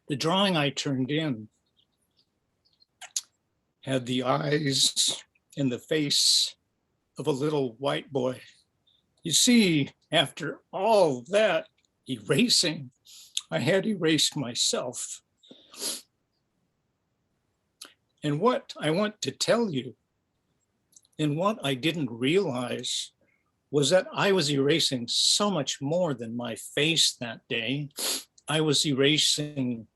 the drawing I turned in had the eyes and the face of a little white boy. You see, after all that erasing, I had erased myself. And what I want to tell you, and what I didn't realize, was that I was erasing so much more than my face that day. I was erasing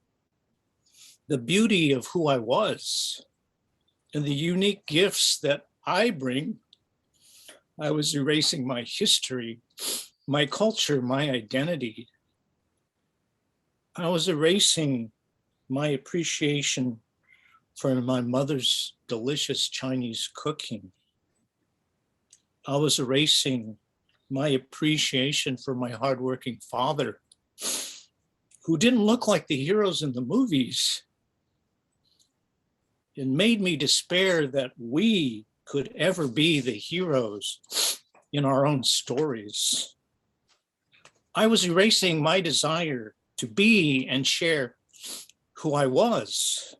the beauty of who I was and the unique gifts that I bring. I was erasing my history, my culture, my identity. I was erasing my appreciation for my mother's delicious Chinese cooking. I was erasing my appreciation for my hardworking father, who didn't look like the heroes in the movies. It made me despair that we could ever be the heroes in our own stories. I was erasing my desire to be and share who I was.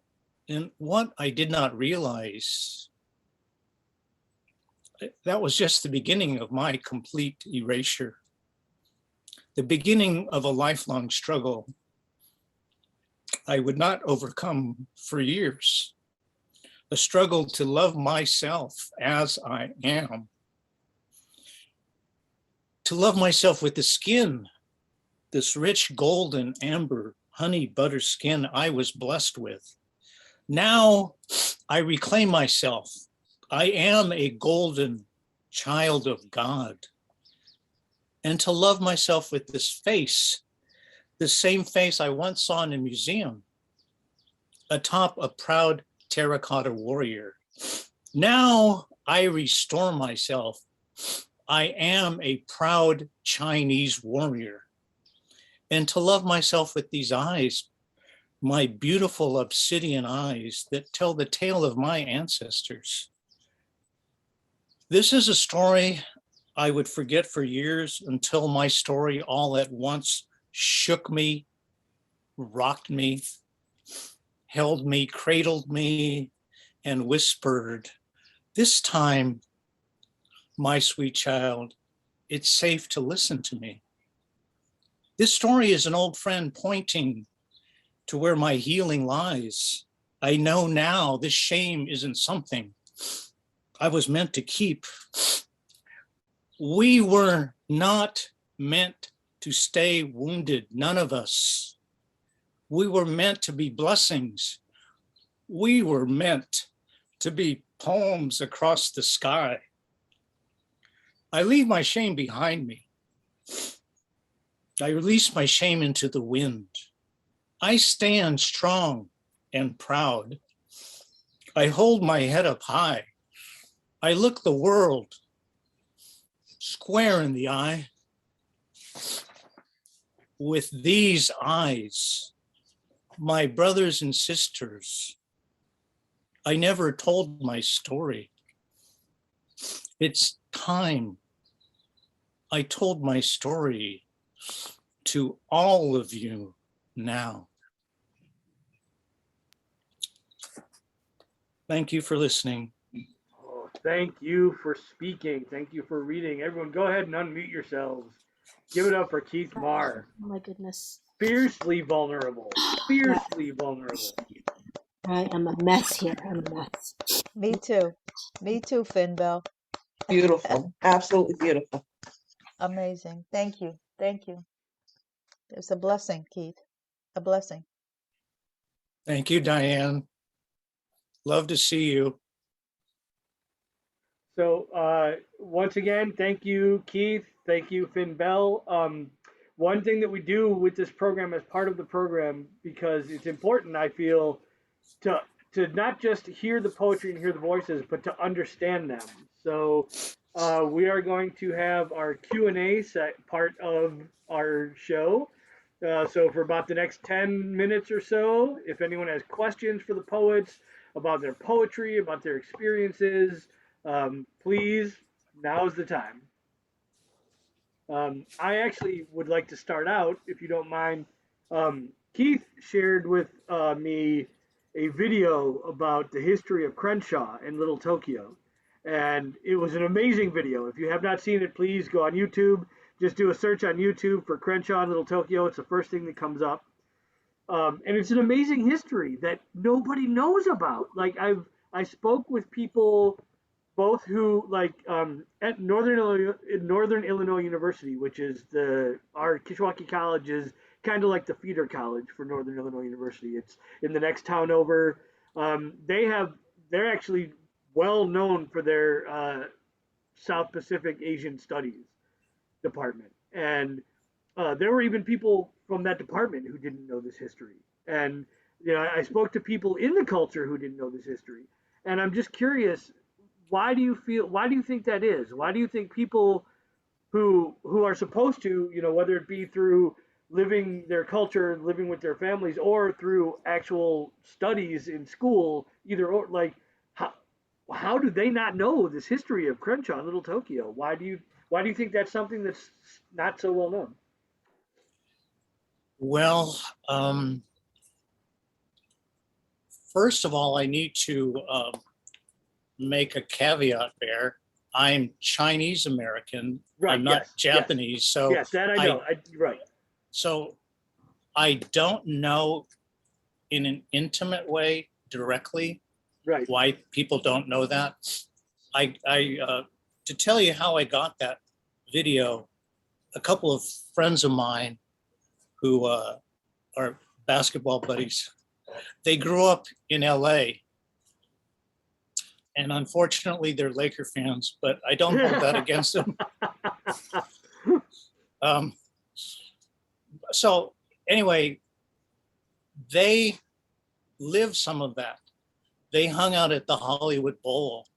And what I did not realize, that was just the beginning of my complete erasure, the beginning of a lifelong struggle I would not overcome for years, a struggle to love myself as I am, to love myself with the skin, this rich golden amber honey butter skin I was blessed with. Now I reclaim myself. I am a golden child of God. And to love myself with this face, the same face I once saw in a museum, atop a proud terracotta warrior. Now I restore myself. I am a proud Chinese warrior. And to love myself with these eyes, my beautiful obsidian eyes that tell the tale of my ancestors. This is a story I would forget for years until my story all at once shook me, rocked me, held me, cradled me, and whispered, "This time, my sweet child, it's safe to listen to me." This story is an old friend pointing to where my healing lies. I know now this shame isn't something I was meant to keep. We were not meant to stay wounded, none of us. We were meant to be blessings. We were meant to be poems across the sky. I leave my shame behind me. I release my shame into the wind. I stand strong and proud. I hold my head up high. I look the world square in the eye. With these eyes, my brothers and sisters, I never told my story. It's time I told my story to all of you now. Thank you for listening. Oh, thank you for speaking. Thank you for reading. Everyone, go ahead and unmute yourselves. Give it up for Keith Marr. Oh my goodness. Fiercely vulnerable. Fiercely vulnerable. I am a mess here. I'm a mess. Me too. Me too, Belle. Beautiful, absolutely beautiful. Amazing. Thank you. Thank you. It's a blessing, Keith. A blessing. Thank you, Diane. Love to see you. So once again, thank you, Keith. Thank you, Belle. One thing that we do with this program as part of the program, because it's important, I feel, to not just hear the poetry and hear the voices, but to understand them. So we are going to have our Q&A part of our show. So for about the next 10 minutes or so, if anyone has questions for the poets, about their poetry, about their experiences. Please, now's the time. I actually would like to start out, if you don't mind. Keith shared with me a video about the history of Crenshaw and Little Tokyo. And it was an amazing video. If you have not seen it, please go on YouTube. Just do a search on YouTube for Crenshaw and Little Tokyo. It's the first thing that comes up. And it's an amazing history that nobody knows about. Like I spoke with people both who at Northern Illinois University, which is our Kishwaukee College is kind of like the feeder college for Northern Illinois University. It's in the next town over. They're actually well known for their South Pacific Asian Studies department, and there were even people from that department who didn't know this history. And I spoke to people in the culture who didn't know this history, and I'm just curious, why do you think that is? Why do you think people who are supposed to, whether it be through living their culture, living with their families, or through actual studies in school, either or, like how do they not know this history of Crenshaw and Little Tokyo? Why do you think that's something that's not so well known? Well, first of all, I need to make a caveat there. I'm Chinese American. Right, I'm not yes, Japanese. Yes. So Yes, that I know. Right. So I don't know in an intimate way directly Right. why people don't know that. I to tell you how I got that video, a couple of friends of mine who are basketball buddies, they grew up in LA. And unfortunately, they're Laker fans, but I don't hold that against them. So anyway, they lived some of that. They hung out at the Hollywood Bowl,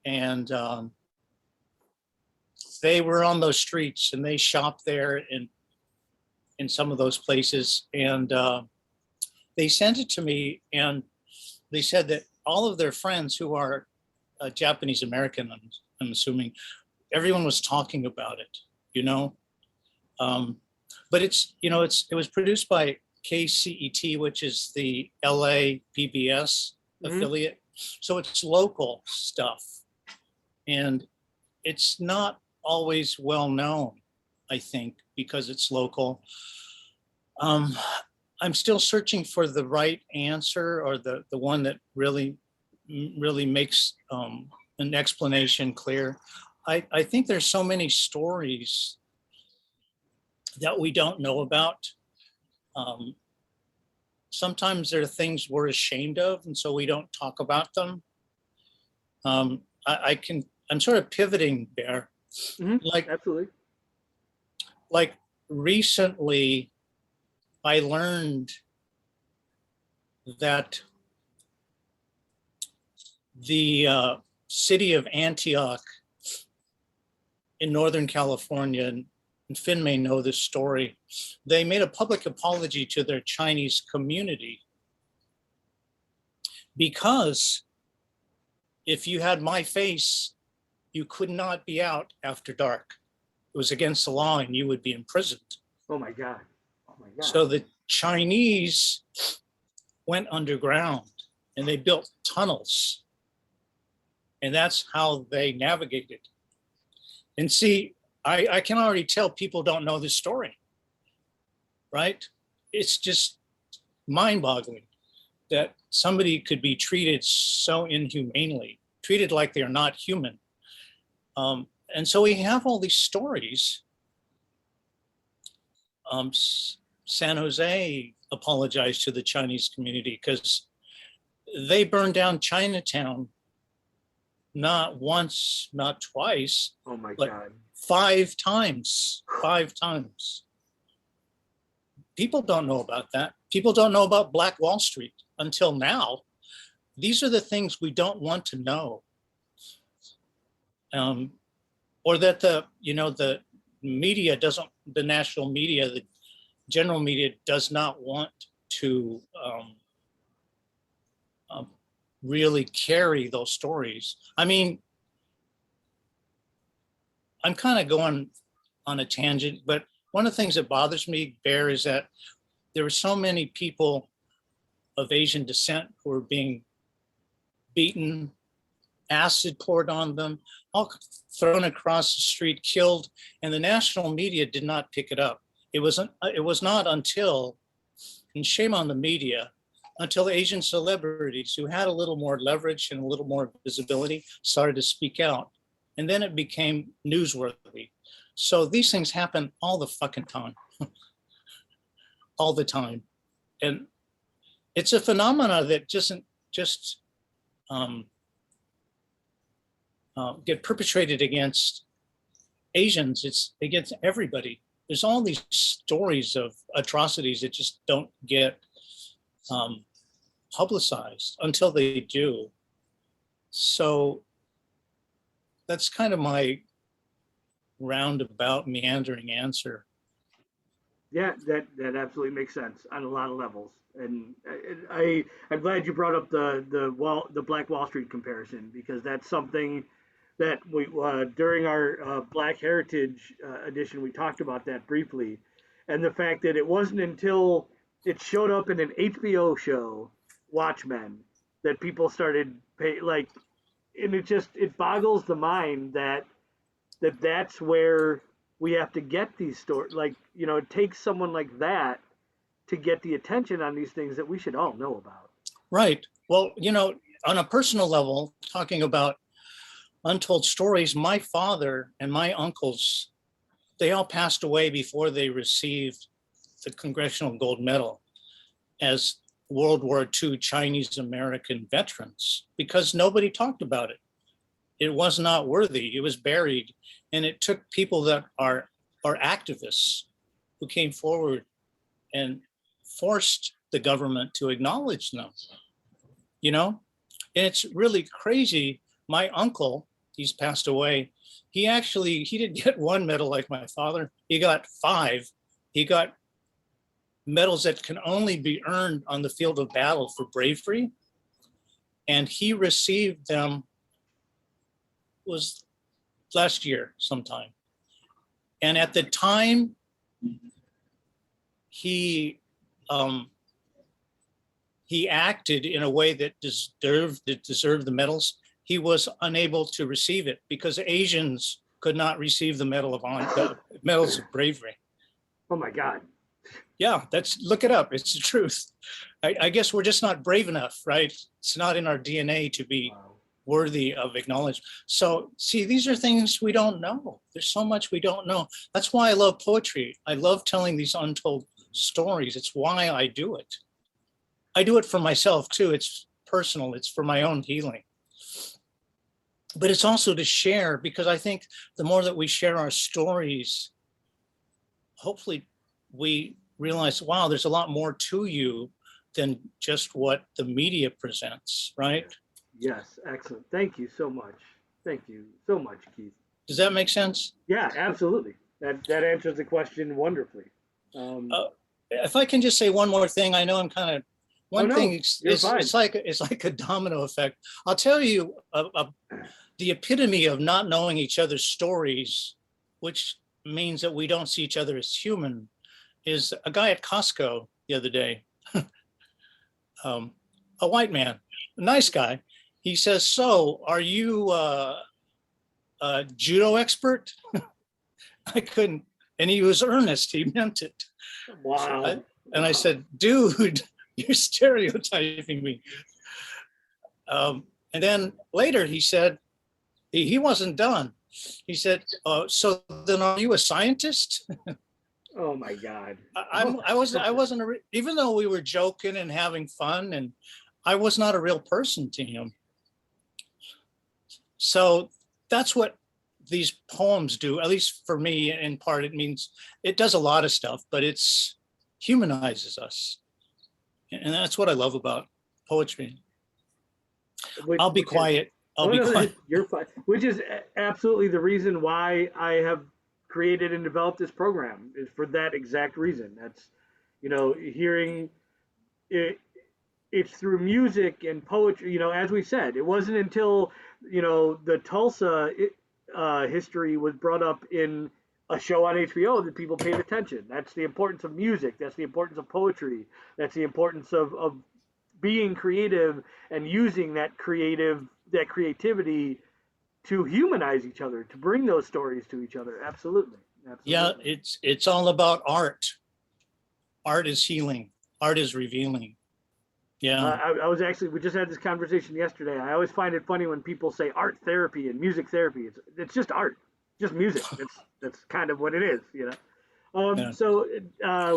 and they were on those streets, and they shopped there in some of those places. And they sent it to me, and they said that all of their friends who are Japanese American, I'm assuming, everyone was talking about it, but it was produced by KCET, which is the LA PBS affiliate. So it's local stuff, and it's not always well known, I think, because it's local. I'm still searching for the right answer, or the one that really makes an explanation clear. I think there's so many stories that we don't know about. Sometimes there are things we're ashamed of, and so we don't talk about them. I'm sort of pivoting there. Absolutely. Like recently, I learned that the city of Antioch in Northern California, and Phynne may know this story, they made a public apology to their Chinese community because if you had my face, you could not be out after dark. It was against the law and you would be imprisoned. Oh my God. So the Chinese went underground and they built tunnels. And that's how they navigated. And see, I can already tell people don't know this story, right? It's just mind-boggling that somebody could be treated so inhumanely, treated like they're not human. And so we have all these stories. San Jose apologized to the Chinese community because they burned down Chinatown not once, not twice, but God. 5 times. 5 times. People don't know about that. People don't know about Black Wall Street until now. These are the things we don't want to know. Or that the media doesn't, the national media, the general media does not want to really carry those stories. I mean, I'm kind of going on a tangent, but one of the things that bothers me, Bear, is that there were so many people of Asian descent who were being beaten, acid poured on them, all thrown across the street, killed, and the national media did not pick it up. It was not until, and shame on the media, until Asian celebrities who had a little more leverage and a little more visibility started to speak out. And then it became newsworthy. So these things happen all the fucking time, all the time. And it's a phenomena that doesn't just get perpetrated against Asians, it's against everybody. There's all these stories of atrocities that just don't get publicized until they do. So that's kind of my roundabout, meandering answer. Yeah, that absolutely makes sense on a lot of levels. And I'm glad you brought up the Black Wall Street comparison, because that's something that we during our Black Heritage edition we talked about that briefly, and the fact that it wasn't until it showed up in an HBO show, Watchmen, that people started like, and it boggles the mind that's where we have to get these stories. Like, it takes someone like that to get the attention on these things that we should all know about. Right. Well, on a personal level, talking about untold stories, my father and my uncles, they all passed away before they received the Congressional Gold Medal as World War II Chinese American veterans, because nobody talked about it. It was not worthy. It was buried. And it took people that are activists who came forward and forced the government to acknowledge them, And it's really crazy. My uncle, he's passed away. He didn't get one medal like my father. He got 5. He got medals that can only be earned on the field of battle for bravery. And he received them, was last year sometime. And at the time, he acted in a way that deserved the medals. He was unable to receive it because Asians could not receive the medals of bravery. Oh my God. Yeah, look it up. It's the truth. I guess we're just not brave enough, right? It's not in our DNA to be worthy of acknowledgement. So see, these are things we don't know. There's so much we don't know. That's why I love poetry. I love telling these untold stories. It's why I do it. I do it for myself too. It's personal. It's for my own healing. But it's also to share, because I think the more that we share our stories, hopefully we realize, wow, there's a lot more to you than just what the media presents, right? Yes, excellent. Thank you so much. Thank you so much, Keith. Does that make sense? Yeah, absolutely. That answers the question wonderfully. If I can just say one more thing, I know I'm kind of thing. It's like a domino effect. I'll tell you the epitome of not knowing each other's stories, which means that we don't see each other as human, is a guy at Costco the other day, a white man, a nice guy. He says, "So, are you a judo expert?" I couldn't, and he was earnest. He meant it. Wow. And I said, "Dude, you're stereotyping me." And then later he said, he wasn't done. He said, "So then, are you a scientist?" Oh my God. I wasn't even though we were joking and having fun, and I was not a real person to him. So that's what these poems do, at least for me. In part, it does a lot of stuff, but it's humanizes us. And that's what I love about poetry. I'll be quiet. You're fine. Which is absolutely the reason why I have created and developed this program, is for that exact reason. That's, hearing it, it's through music and poetry. You know, as we said, it wasn't until the Tulsa history was brought up in a show on HBO that people paid attention. That's the importance of music. That's the importance of poetry. That's the importance of being creative and using that creativity to humanize each other, to bring those stories to each other. Absolutely. Yeah, Absolutely. it's all about art. Art is healing. Art is revealing. Yeah. I was actually, we just had this conversation yesterday. I always find it funny when people say art therapy and music therapy. It's just art, just music. That's kind of what it is, you know. Yeah. So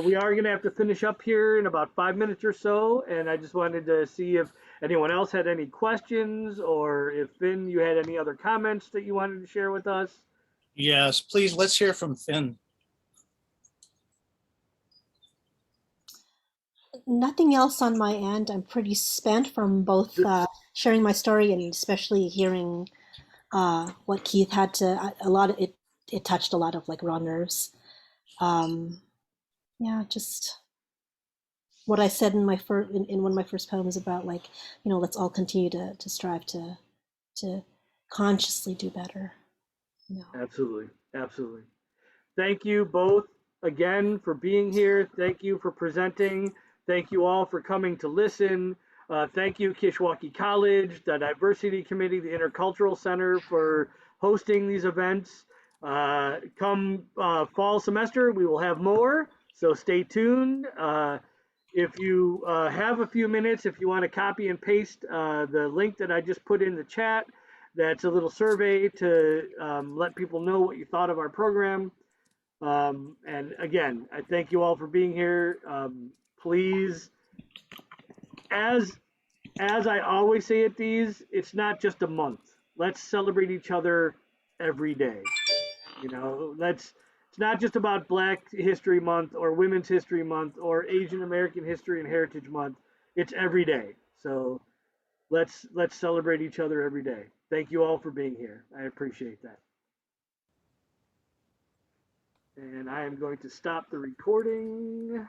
we are going to have to finish up here in about 5 minutes or so, and I just wanted to see if anyone else had any questions, or if Phynne, you had any other comments that you wanted to share with us. Yes, please, let's hear from Phynne. Nothing else on my end. I'm pretty spent from both sharing my story and especially hearing what Keith had to. A lot of it. It touched a lot of like raw nerves. Yeah, just what I said in my in one of my first poems about like, let's all continue to strive to consciously do better. Absolutely, absolutely. Thank you both again for being here. Thank you for presenting. Thank you all for coming to listen. Thank you, Kishwaukee College, the Diversity Committee, the Intercultural Center for hosting these events. Come fall semester, we will have more, so stay tuned. If you have a few minutes, if you want to copy and paste the link that I just put in the chat, that's a little survey to let people know what you thought of our program. And again, I thank you all for being here. Please, as I always say at these, it's not just a month. Let's celebrate each other every day. It's not just about Black History Month or Women's History Month or Asian American History and Heritage Month. It's every day. So let's celebrate each other every day. Thank you all for being here. I appreciate that. And I am going to stop the recording.